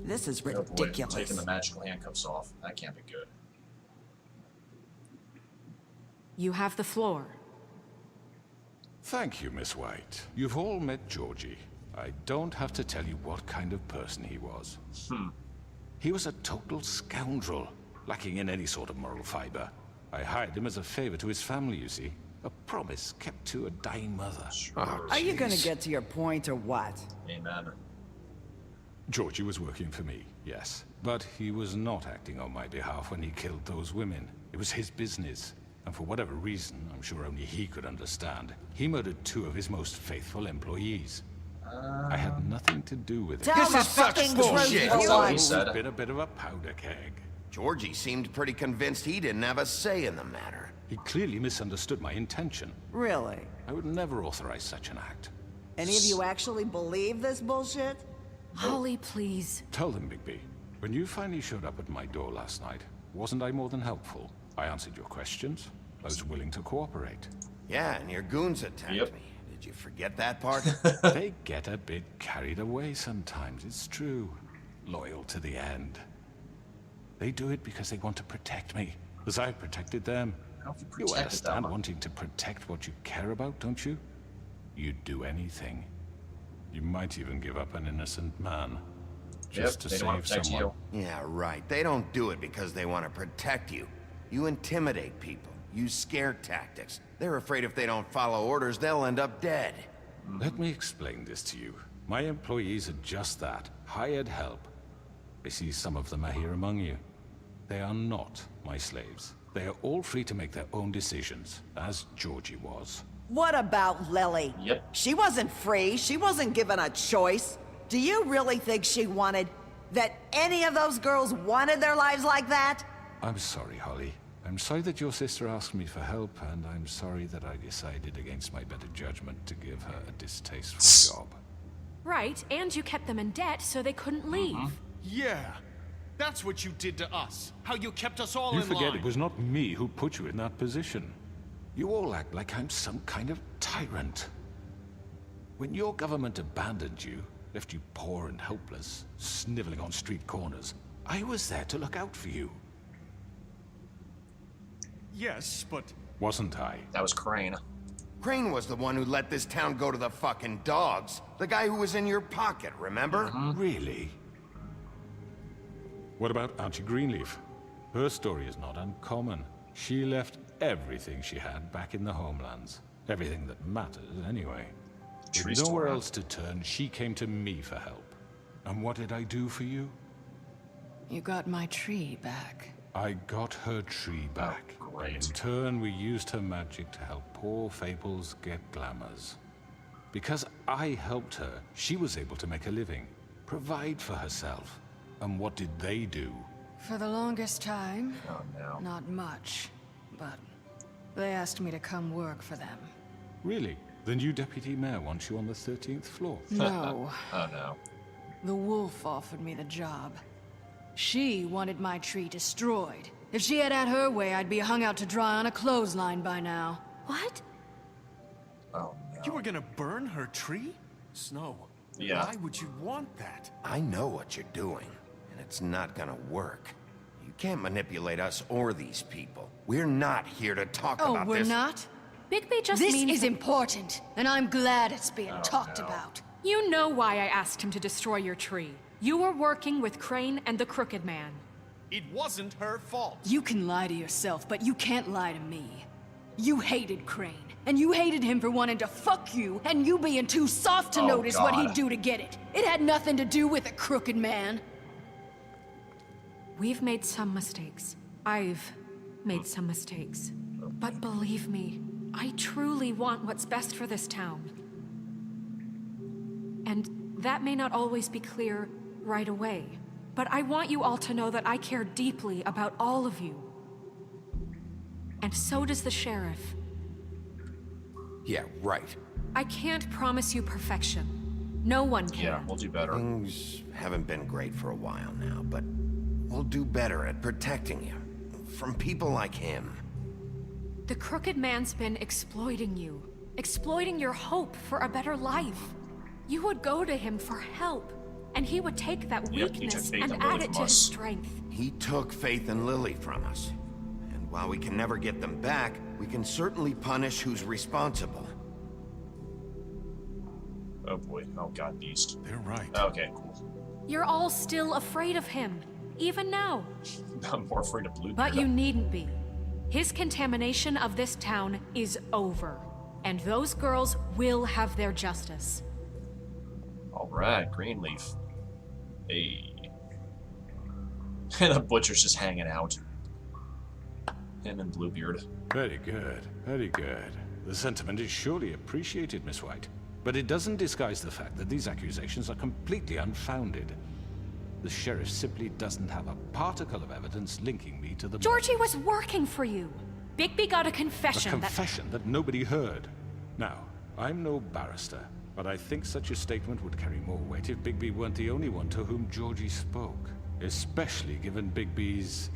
This is
Oh boy,
ridiculous.
taking the magical handcuffs off. That can't be good.
You have the floor.
Thank you, Miss White. You've all met Georgie. I don't have to tell you what kind of person he was. He was a total scoundrel, lacking in any sort of moral fiber. I hired him as a favor to his family, you see. A promise kept to a dying mother.
Are you gonna get to your point or what?
Amen.
Georgie was working for me, yes. But he was not acting on my behalf when he killed those women. It was his business. And for whatever reason, I'm sure only he could understand, he murdered 2 of his most faithful employees. I had nothing to do with it.
Tell the fucking truth,
That's all he
boy.
said.
He's been a bit of a powder keg.
Georgie seemed pretty convinced he didn't have a say in the matter.
He clearly misunderstood my intention.
Really?
I would never authorize such an act.
Any of you actually believe this bullshit?
Holly, please.
Tell them, Bigby. When you finally showed up at my door last night, wasn't I more than helpful? I answered your questions. I was willing to cooperate.
Yeah, and your goons attacked
Yep.
me. It Did you forget that part?
They get a bit carried away sometimes, it's true. Loyal to the end. They do it because they want to protect me, as I've protected them. You understand wanting to protect what you care about, don't you? You'd do anything. You might even give up an innocent man. Just to save someone.
Yeah, right. They don't do it because they want to protect you. You intimidate people. Use scare tactics. They're afraid if they don't follow orders, they'll end up dead.
Let me explain this to you. My employees are just that. Hired help. I see some of them are here among you. They are not my slaves. They are all free to make their own decisions, as Georgie was.
What about Lily?
Yep.
She wasn't free. She wasn't given a choice. Do you really think she wanted... that any of those girls wanted their lives like that?
I'm sorry, Holly. I'm sorry that your sister asked me for help, and I'm sorry that I decided against my better judgment to give her a distasteful job.
Right, and you kept them in debt so they couldn't leave.
Yeah. That's what you did to us. How you kept us all
You
in line.
forget it was not me who put you in that position. You all act like I'm some kind of tyrant. When your government abandoned you, left you poor and helpless, sniveling on street corners, I was there to look out for you.
Yes, but...
Wasn't I?
That was Crane.
Crane was the one who let this town go to the fucking dogs. The guy who was in your pocket, remember?
Really? What about Auntie Greenleaf? Her story is not uncommon. She left everything she had back in the homelands. Everything that matters, anyway. With nowhere else to turn, she came to me for help. And what did I do for you?
You got my tree back.
I got her tree back.
Oh, great.
In turn, we used her magic to help poor Fables get glamours. Because I helped her, she was able to make a living, provide for herself. And what did they do?
For the longest time,
Oh, no.
not much. But they asked me to come work for them.
Really? The new deputy mayor wants you on the 13th floor.
No.
Oh, no.
The wolf offered me the job. She wanted my tree destroyed. If she had her way, I'd be hung out to dry on a clothesline by now.
What?
Oh, no.
You were gonna burn her tree? Snow.
Yeah.
Why would you want that?
I know what you're doing, and it's not gonna work. You can't manipulate us or these people. We're not here to talk about this.
Oh, we're not?
Bigby just
This
means...
is important, and I'm glad it's being talked
no.
about.
You know why I asked him to destroy your tree. You were working with Crane and the Crooked Man.
It wasn't her fault.
You can lie to yourself, but you can't lie to me. You hated Crane, and you hated him for wanting to fuck you, and you being too soft to notice what he'd do to get it. It had nothing to do with the Crooked Man.
We've made some mistakes. I've made some mistakes. But believe me, I truly want what's best for this town. And that may not always be clear right away, but I want you all to know that I care deeply about all of you. And so does the sheriff.
Yeah, right.
I can't promise you perfection. No one can.
Yeah, we'll do better.
Things haven't been great for a while now, but we'll do better at protecting you. From people like him.
The Crooked Man's been exploiting you. Exploiting your hope for a better life. You would go to him for help, and he would take that
Yep, he took
weakness
faith
and
and
add
Lily
it
from
to his
us.
strength.
He took Faith and Lily from us. And while we can never get them back, we can certainly punish who's responsible.
Oh boy. Oh god, beast.
They're right.
Okay, cool.
You're all still afraid of him, even now.
I'm more afraid of Bluebeard.
But you needn't be. His contamination of this town is over, and those girls will have their justice.
Alright, Greenleaf. Hey. And the butcher's just hanging out. Him and Bluebeard.
Very good, very good. The sentiment is surely appreciated, Miss White. But it doesn't disguise the fact that these accusations are completely unfounded. The sheriff simply doesn't have a particle of evidence linking me to the...
Georgie was working for you. Bigby got a confession
A confession that nobody heard. Now, I'm no barrister, but I think such a statement would carry more weight if Bigby weren't the only one to whom Georgie spoke. Especially given Bigby's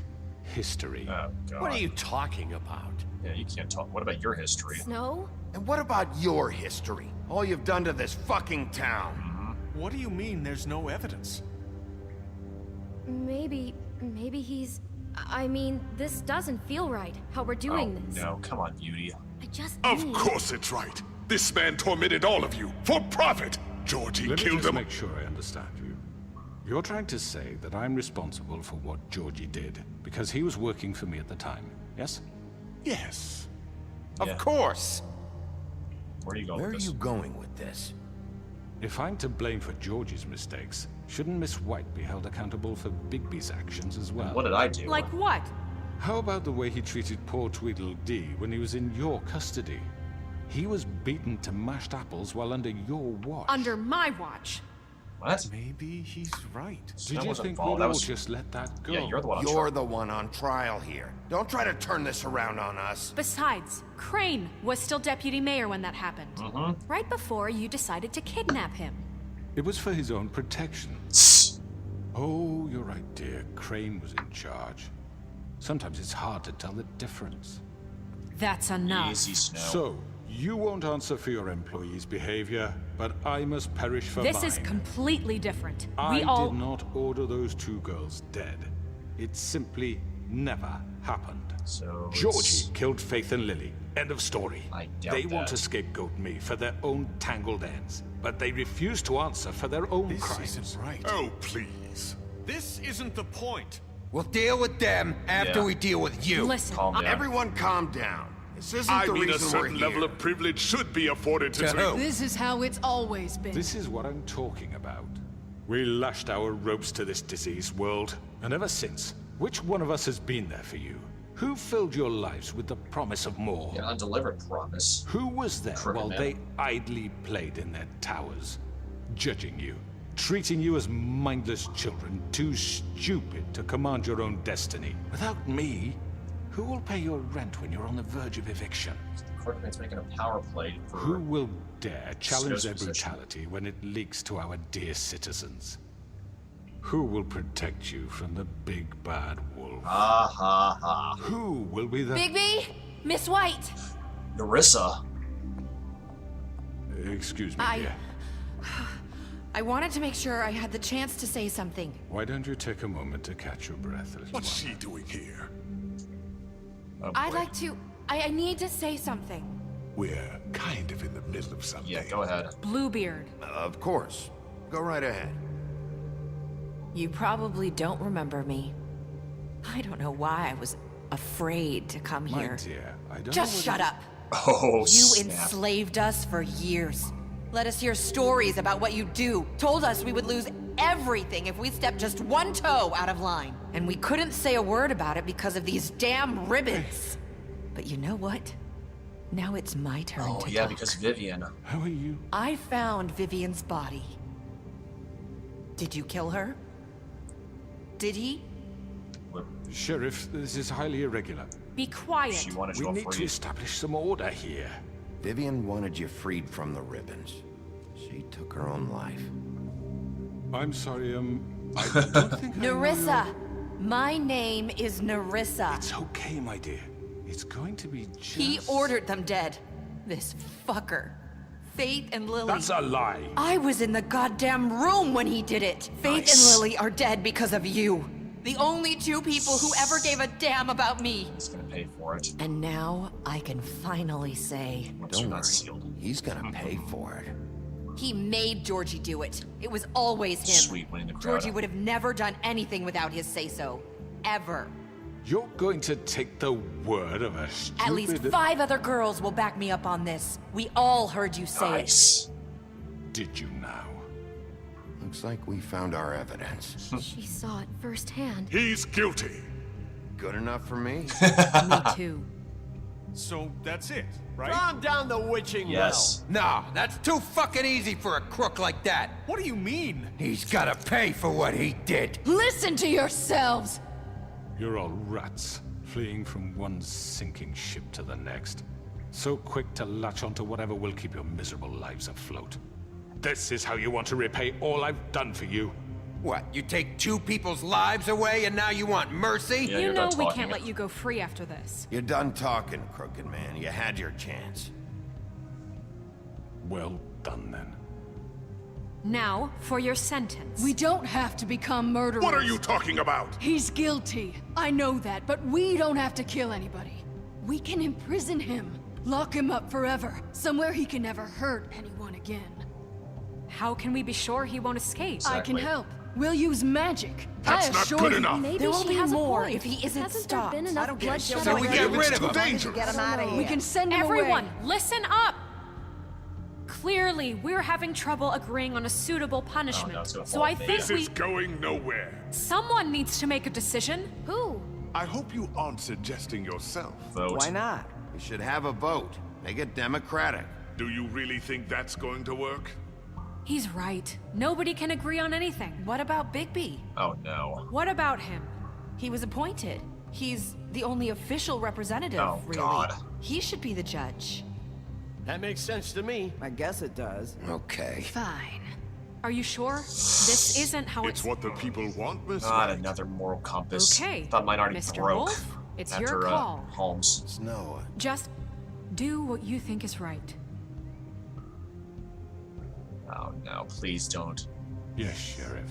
history.
Oh, God.
What are you talking about?
Yeah, you can't talk. What about your history?
Snow?
And what about your history? All you've done to this fucking town.
What do you mean there's no evidence?
Maybe he's... I mean, this doesn't feel right, how we're doing this.
No, come on, Beauty.
I just
Of
need...
course it's right. This man tormented all of you for profit. Georgie
Let me
killed
just
him.
make sure I understand you. You're trying to say that I'm responsible for what Georgie did because he was working for me at the time, yes?
Yes.
Of course.
Where are you going
Where
with
are
this?
you going with this?
If I'm to blame for Georgie's mistakes, shouldn't Miss White be held accountable for Bigby's actions as well?
What did I do?
Like what?
How about the way he treated poor Tweedledee when he was in your custody? He was beaten to mashed apples while under your watch.
Under my watch.
What?
Maybe he's right.
Did you think we'd all just let that go?
Yeah, you're the one on
You're
trial.
the one on trial here. Don't try to turn this around on us.
Besides, Crane was still deputy mayor when that happened. Right before you decided to kidnap him.
It was for his own protection. Oh, you're right, dear. Crane was in charge. Sometimes it's hard to tell the difference.
That's enough.
Easy, Snow.
So, you won't answer for your employees' behavior, but I must perish for mine.
This is completely different.
I
We all...
did not order those two girls dead. It simply never happened.
So
Georgie killed Faith and Lily. End of story.
I doubt
They want
that.
to scapegoat me for their own tangled ends, but they refuse to answer for their own
This
crimes.
isn't right.
Oh, please.
This isn't the point.
We'll deal with them after
Yeah.
we deal with you.
Listen,
Calm down.
Everyone calm down. This isn't
I
the
mean, a
reason we're
certain
here.
level of privilege should be afforded to
To
three.
who?
This is how it's always been.
This is what I'm talking about. We lashed our ropes to this diseased world, and ever since, which one of us has been there for you? Who filled your lives with the promise of more?
An undelivered promise.
Who was there
Crooked
while
man.
they idly played in their towers, judging you, treating you as mindless children, too stupid to command your own destiny? Without me, who will pay your rent when you're on the verge of eviction?
Crookman's making a power play for...
Who will dare challenge
Snow's
their
position.
brutality when it leaks to our dear citizens? Who will protect you from the big bad wolf?
Ha ha ha.
Who will be the...
Bigby! Miss White!
Narissa.
Excuse me,
I-
dear.
I wanted to make sure I had the chance to say something.
Why don't you take a moment to catch your breath, little
What's
one?
she doing here?
Oh,
I'd
boy.
like to... I need to say something.
We're kind of in the middle of something.
Yeah, go ahead.
Bluebeard.
Of course. Go right ahead.
You probably don't remember me. I don't know why I was afraid to come
My
here.
dear, I don't
Just
know
shut up.
Oh,
You
snap.
enslaved us for years. Let us hear stories about what you do. Told us we would lose everything if we stepped just one toe out of line. And we couldn't say a word about it because of these damn ribbons. But you know what? Now it's my turn
Oh,
to
yeah,
talk.
because Vivian.
How are you?
I found Vivian's body. Did you kill her? Did he?
Sheriff, this is highly irregular.
Be quiet.
She wanted
We
you all
need to
free.
establish some order here.
Vivian wanted you freed from the ribbons. She took her own life.
I'm sorry, I don't think
Narissa! My name is Narissa.
It's okay, my dear. It's going to be just...
He ordered them dead. This fucker. Faith and Lily.
That's a lie.
I was in the goddamn room when he did it. Faith and Lily are dead because of you. The only two people who ever gave a damn about me.
He's gonna pay for it.
And now I can finally say,
Don't worry. He's gonna pay for it.
he made Georgie do it. It was always him.
Sweet winning the crowd.
Georgie would have never done anything without his say-so. Ever.
You're going to take the word of a stupid...
At least 5 other girls will back me up on this. We all heard you say
Nice.
Did you now?
Looks like we found our evidence.
She saw it firsthand.
He's guilty.
Good enough for me?
Me too.
So that's it, right?
Calm down the witching
Yes.
well. No, that's too fucking easy for a crook like that.
What do you mean?
He's gotta pay for what he did.
Listen to yourselves!
You're all rats, fleeing from one sinking ship to the next. So quick to latch onto whatever will keep your miserable lives afloat. This is how you want to repay all I've done for you.
What, you take 2 people's lives away and now you want mercy?
Yeah,
You
you're
know
done
we
talking.
can't let you go free after this.
You're done talking, crooked man. You had your chance.
Well, done then.
Now, for your sentence.
We don't have to become murderers.
What are you talking about?
He's guilty. I know that, but we don't have to kill anybody. We can imprison him. Lock him up forever. Somewhere he can never hurt anyone again.
How can we be sure he won't escape?
I can help. We'll use magic.
That's not good enough.
Maybe
There will
she
be
has
more
a point.
if he isn't
Hasn't
stopped.
there been enough bloodshed?
So we get rid of him.
Dangerous.
Get him out of here.
We can send him
Everyone,
away.
listen up! Clearly, we're having trouble agreeing on a suitable punishment.
no, it's gonna
So
fall
I
on me.
think
This
we...
is going nowhere.
Someone needs to make a decision.
Who?
I hope you aren't suggesting yourself.
Vote.
Why not? We should have a vote. Make it democratic.
Do you really think that's going to work?
He's right. Nobody can agree on anything.
What about Bigby?
Oh no.
What about him?
He was appointed. He's the only official representative,
Oh,
really.
God.
He should be the judge.
That makes sense to me.
I guess it does.
Okay.
Fine.
Are you sure? This isn't how
It's what the people want, Miss
Not
White.
another moral compass.
Okay,
Thought mine already
Mr.
broke.
Wolf, it's
after,
your call.
Holmes.
Snow.
Just do what you think is right.
Oh no, please don't.
Yes, Sheriff.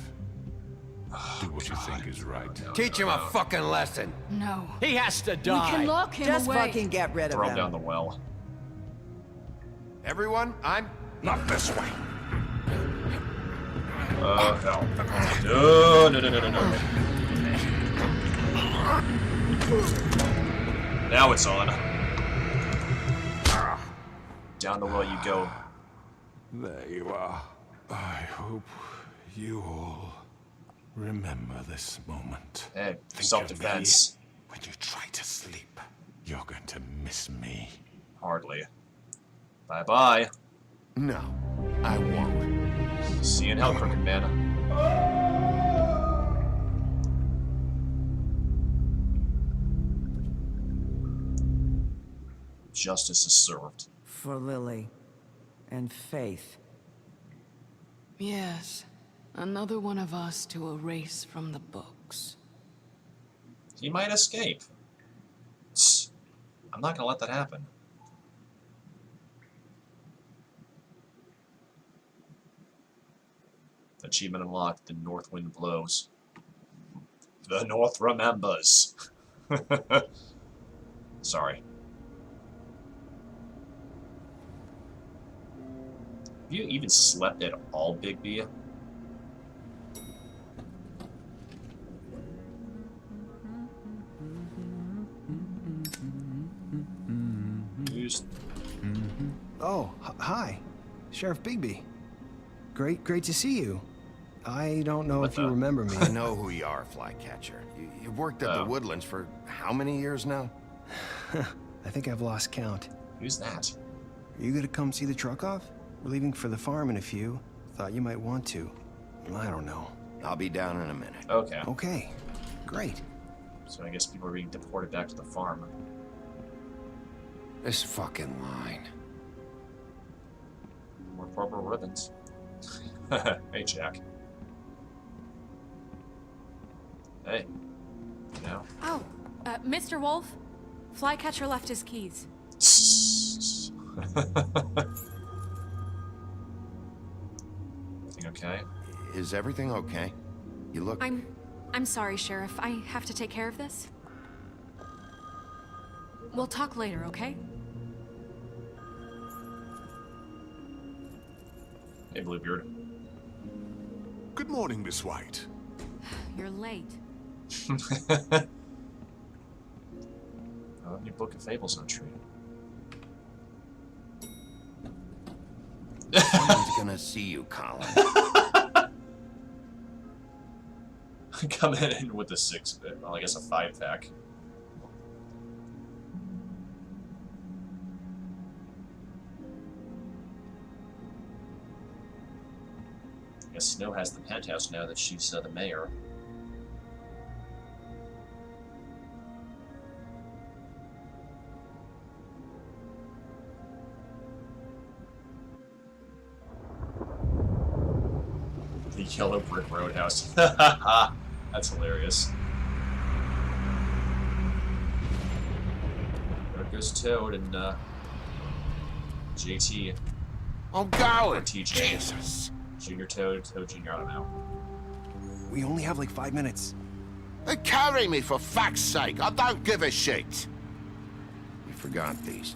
Do what you think is right.
Teach him a fucking lesson.
No.
He has to
We
die.
can lock him
Just
away.
fucking get rid of
Throw him
him.
down the well.
Everyone, I'm...
Not this way.
No. No, no, no, no, no, no. Now it's on. Down the well you go.
There you are. I hope you all remember this moment.
Hey,
Think
self-defense.
of me when you try to sleep. You're going to miss me.
Hardly. Bye-bye.
No, I won't.
See you in hell, Crooked Man. Justice is served.
For Lily. And Faith.
Yes. Another one of us to erase from the books.
He might escape. I'm not gonna let that happen. Achievement unlocked. The North Wind blows. The North remembers. Sorry. Have you even slept at all, Bigby?
Oh, hi. Sheriff Bigby. Great to see you. I don't know if you remember me.
I know who you are, Flycatcher. You've worked at the Woodlands for how many years now?
I think I've lost count.
Who's that?
Are you gonna come see the truck off? We're leaving for the farm in a few. Thought you might want to. I don't know.
I'll be down in a minute.
Okay.
Okay, great.
So I guess people are being deported back to the farm.
This fucking line.
More purple ribbons. Hey, Jack. Hey. No.
Oh, Mr. Wolf, Flycatcher left his keys.
Everything okay?
Is everything okay? You look...
I'm sorry, Sheriff. I have to take care of this. We'll talk later, okay?
Hey, Bluebeard.
Good morning, Miss White.
You're late.
Oh, your book of fables on tree.
Someone's gonna see you, Colin.
Coming in with a 6-bit. Well, I guess a 5-pack. I guess Snow has the penthouse now that she's the mayor. The Yellow Brick Roadhouse. That's hilarious. There goes Toad and JT.
I'm going.
Or TJ.
Jesus.
Junior Toad, Toad Junior, I don't know.
We only have like 5 minutes.
They carry me for fuck's sake. I don't give a shit.
You forgot these.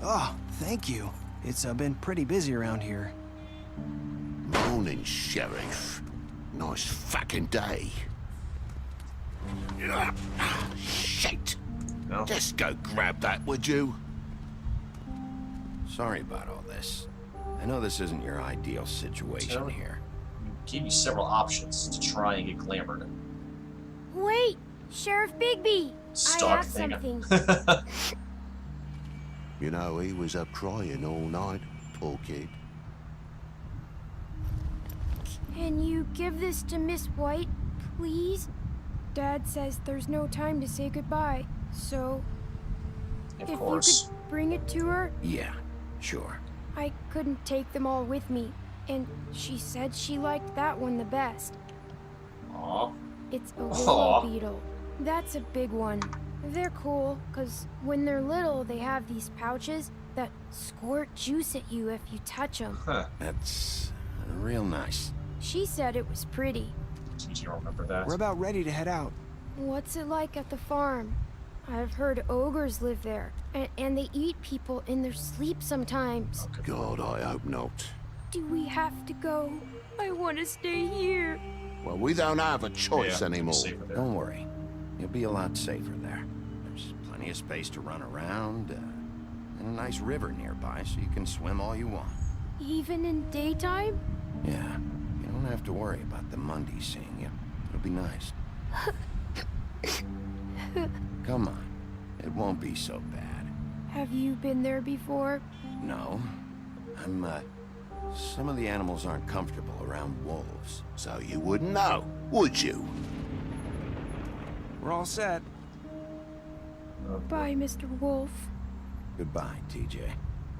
Oh, thank you. It's been pretty busy around here.
Morning, Sheriff. Nice fucking day. Shit.
No.
Just go grab that, would you?
Sorry about all this. I know this isn't your ideal situation here.
Give you several options to try and get glamored.
Wait, Sheriff Bigby. I have
thing.
something.
You know, he was up crying all night, poor kid.
Can you give this to Miss White, please? Dad says there's no time to say goodbye, so...
Of
if
course.
you could bring it to her?
Yeah, sure.
I couldn't take them all with me, and she said she liked that one the best.
Aww.
It's a
Aw.
willow beetle. That's a big one. They're cool, because when they're little, they have these pouches that squirt juice at you if you touch them.
Huh.
That's real nice.
She said it was pretty.
TJ don't remember that.
We're about ready to head out.
What's it like at the farm? I've heard ogres live there, and they eat people in their sleep sometimes.
God, I hope not.
Do we have to go? I want to stay here.
Well, we don't have a choice
Yeah,
anymore.
safer there.
Don't worry. You'll be a lot safer there. There's plenty of space to run around, and a nice river nearby so you can swim all you want.
Even in daytime?
Yeah, you don't have to worry about the Mundies seeing you. It'll be nice. Come on. It won't be so bad.
Have you been there before?
No. Some of the animals aren't comfortable around wolves.
So you wouldn't know, would you?
We're all set.
Bye, Mr. Wolf.
Goodbye, TJ.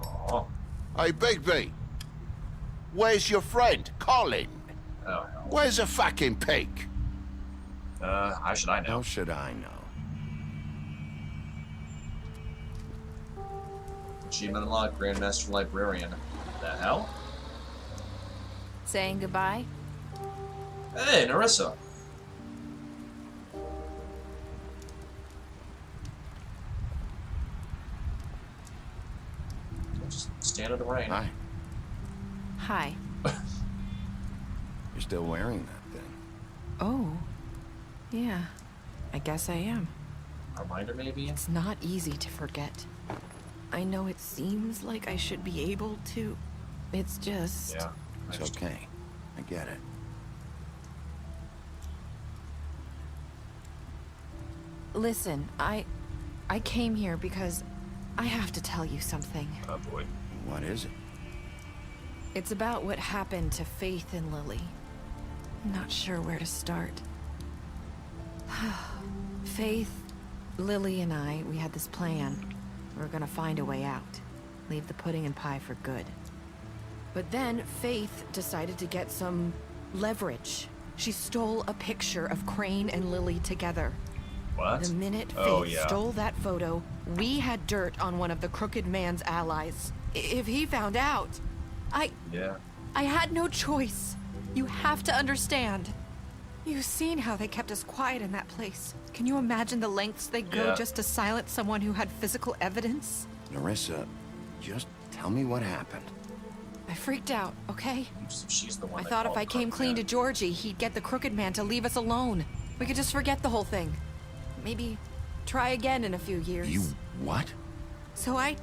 Aw.
Hey, Bigby. Where's your friend, Colin?
Oh, hell.
Where's the fucking pig?
How should I know?
How should I know?
Achievement unlocked, Grandmaster Librarian. The hell?
Saying goodbye?
Hey, Narissa. Just stand in the rain.
Hi.
Hi.
You're still wearing that thing.
Oh. Yeah. I guess I am.
Reminder, maybe?
It's not easy to forget. I know it seems like I should be able to. It's just...
Yeah.
It's okay. I get it.
Listen, I came here because I have to tell you something.
Oh, boy.
What is it?
It's about what happened to Faith and Lily. I'm not sure where to start. Faith, Lily, and I, we had this plan. We were gonna find a way out. Leave the pudding and pie for good. But then Faith decided to get some leverage. She stole a picture of Crane and Lily together.
What?
The minute
Oh,
Faith
yeah.
stole that photo, we had dirt on one of the Crooked Man's allies. If he found out,
Yeah.
I had no choice. You have to understand. You've seen how they kept us quiet in that place. Can you imagine the lengths they go
Yeah.
just to silence someone who had physical evidence?
Narissa, just tell me what happened.
I freaked out, okay?
She's the one
I
that
thought if
called
I came
Crooked
clean
Man.
to Georgie, he'd get the Crooked Man to leave us alone. We could just forget the whole thing. Maybe try again in a few years.
You what?
So I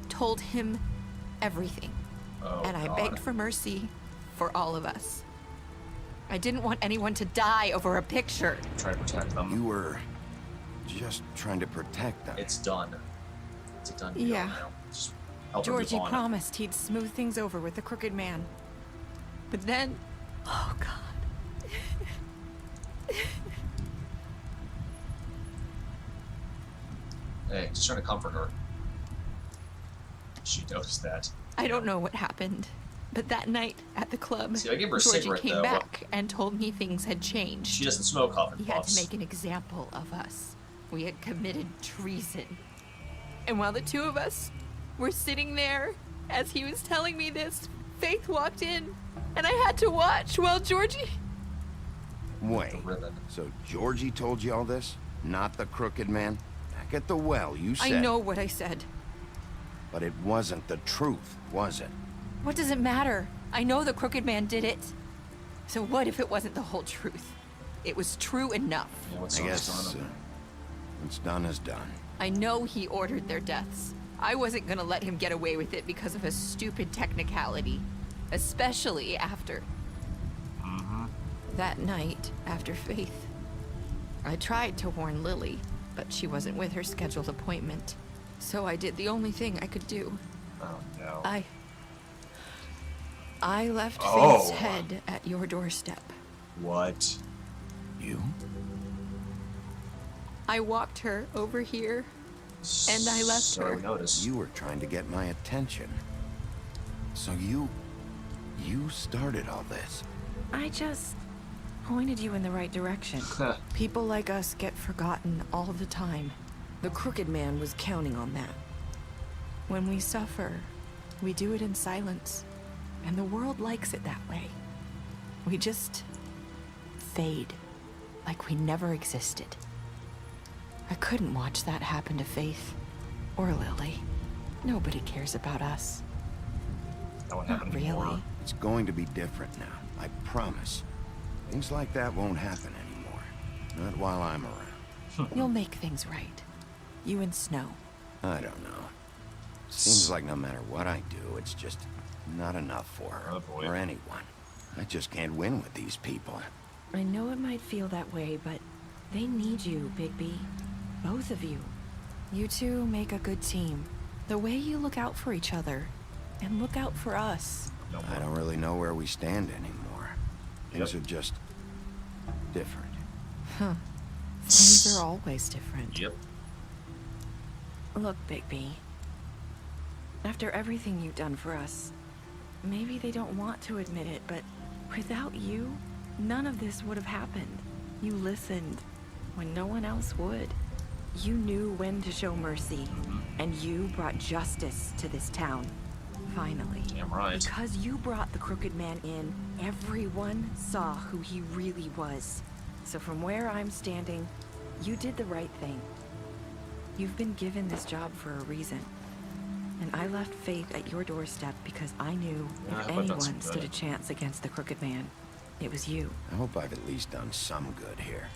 told him everything.
Oh,
and I
God.
begged for mercy for all of us. I didn't want anyone to die over a picture.
Try to protect them.
You were just trying to protect them.
It's done. It's a done deal
Yeah.
now. Just help her move
Georgie
on.
promised he'd smooth things over with the Crooked Man. But then... Oh, God.
Hey, just trying to comfort her. She noticed that.
I don't know what happened. But that night at the club,
See, I gave her a
Georgie
cigarette,
came
though.
back and told me things had changed.
She doesn't smoke Huffin'
He had to
Puffs.
make an example of us. We had committed treason. And while the two of us were sitting there, As he was telling me this, Faith walked in, and I had to watch while Georgie...
Wait, so Georgie told you all this? Not the crooked man? Back at the well, you said...
I know what I said.
But it wasn't the truth, was it?
What does it matter? I know the crooked man did it. So what if it wasn't the whole truth? It was true enough.
I guess what's done is done.
I know he ordered their deaths. I wasn't gonna let him get away with it because of a stupid technicality. Especially after... That night, after Faith. I tried to warn Lily, but she wasn't with her scheduled appointment. So I did the only thing I could do.
Oh, no.
I left Faith's head at your doorstep.
What?
You?
I walked her over here, and I left her.
You were trying to get my attention. So you started all this.
I just pointed you in the right direction. People like us get forgotten all the time. The crooked man was counting on that. When we suffer, we do it in silence. And the world likes it that way. We just fade, like we never existed. I couldn't watch that happen to Faith or Lily. Nobody cares about us.
That won't
happen really.
It's going to be different now, I promise. Things like that won't happen anymore. Not while I'm around.
You'll make things right. You and Snow.
I don't know. Seems like no matter what I do, it's just not enough for her or anyone. I just can't win with these people.
I know it might feel that way, but they need you, Bigby. Both of you. You two make a good team. The way you look out for each other, and look out for us.
I don't really know where we stand anymore. Things are just different.
Huh. Things are always different.
Yep.
Look, Bigby. After everything you've done for us, maybe they don't want to admit it, but without you, none of this would have happened. You listened when no one else would. You knew when to show mercy, and you brought justice to this town. Finally.
Damn right.
Because you brought the crooked man in, everyone saw who he really was. So from where I'm standing, you did the right thing. You've been given this job for a reason. And I left Faith at your doorstep because I knew if anyone stood a chance against the crooked man, it was you.
I hope I've at least done some good here.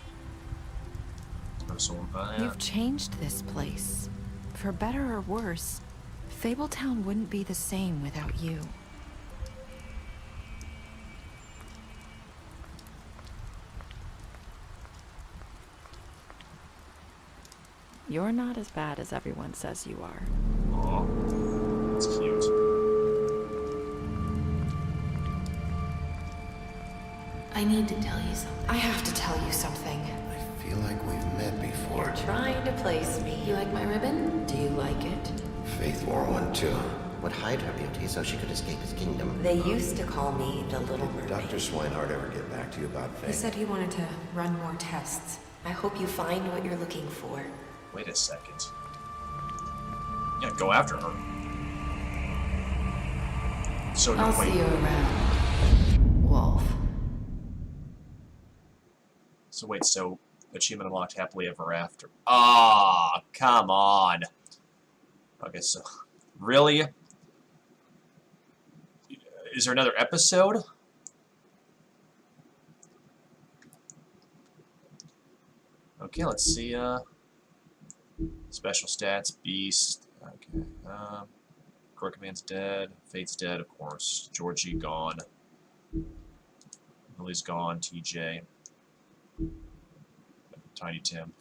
You've changed this place. For better or worse, Fabletown wouldn't be the same without you. You're not as bad as everyone says you are.
Aw, that's cute.
I need to tell you something.
I have to tell you something.
I feel like we've met before.
You're trying to place me. You like my ribbon? Do you like it?
Faith wore one too.
Would hide her beauty so she could escape his kingdom.
They used to call me the Little Mermaid.
Dr. Swinehart ever get back to you about Faith?
He said he wanted to run more tests. I hope you find what you're looking for.
Wait a second. Yeah, go after her. So
I'll see you around, Wolf.
So wait, so achievement unlocked happily ever after. Ah, come on. Okay, so really? Is there another episode? Okay, let's see. Special stats, Beast. Okay. Crooked Man's dead. Fate's dead, of course. Georgie gone. Lily's gone. TJ. Tiny Tim.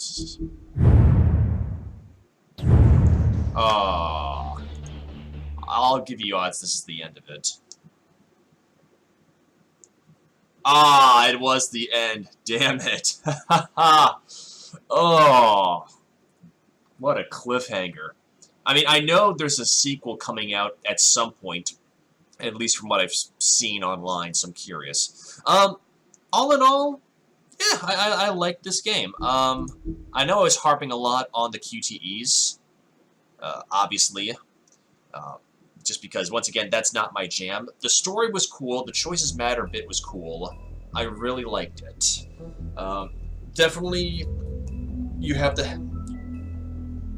Oh. I'll give you odds this is the end of it. Ah, it was the end. Damn it. Oh. What a cliffhanger. I mean, I know there's a sequel coming out at some point, at least from what I've seen online, so I'm curious. All in all, yeah, I like this game. I know I was harping a lot on the QTEs, obviously. just because, once again, that's not my jam. The story was cool. The choices matter bit was cool. I really liked it. Definitely, you have a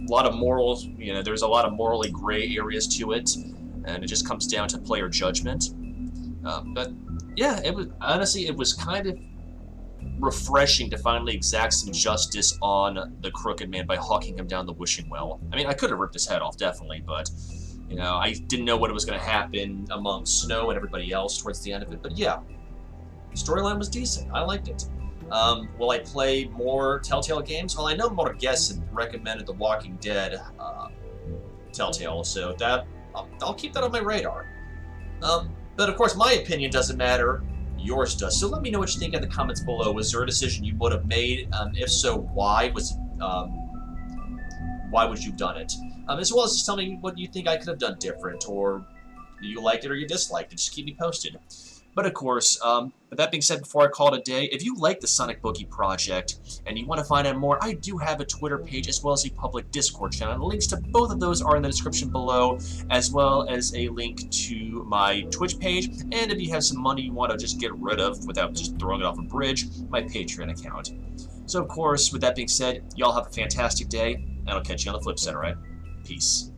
lot of morals. You know, there's a lot of morally gray areas to it, and it just comes down to player judgment. But yeah, it was honestly, it was kind of refreshing to finally exact some justice on the Crooked Man by hawking him down the wishing well. I mean, I could have ripped his head off, definitely, but, you know, I didn't know what was going to happen among Snow and everybody else towards the end of it. But yeah, the storyline was decent. I liked it. Will I play more Telltale games? Well, I know more guests had recommended The Walking Dead Telltale, so that I'll keep that on my radar. But of course, my opinion doesn't matter. Yours does. So let me know what you think in the comments below. Was there a decision you would have made? If so, why would you have done it? As well as just tell me what you think I could have done different, or you liked it or you disliked it. Just keep me posted. But of course, with that being said, before I call it a day, if you like the Sonic Boogie project and you want to find out more, I do have a Twitter page as well as a public Discord channel. The links to both of those are in the description below, as well as a link to my Twitch page. And if you have some money you want to just get rid of without just throwing it off a bridge, my Patreon account. So of course, with that being said, y'all have a fantastic day, and I'll catch you on the flip side, alright? Peace.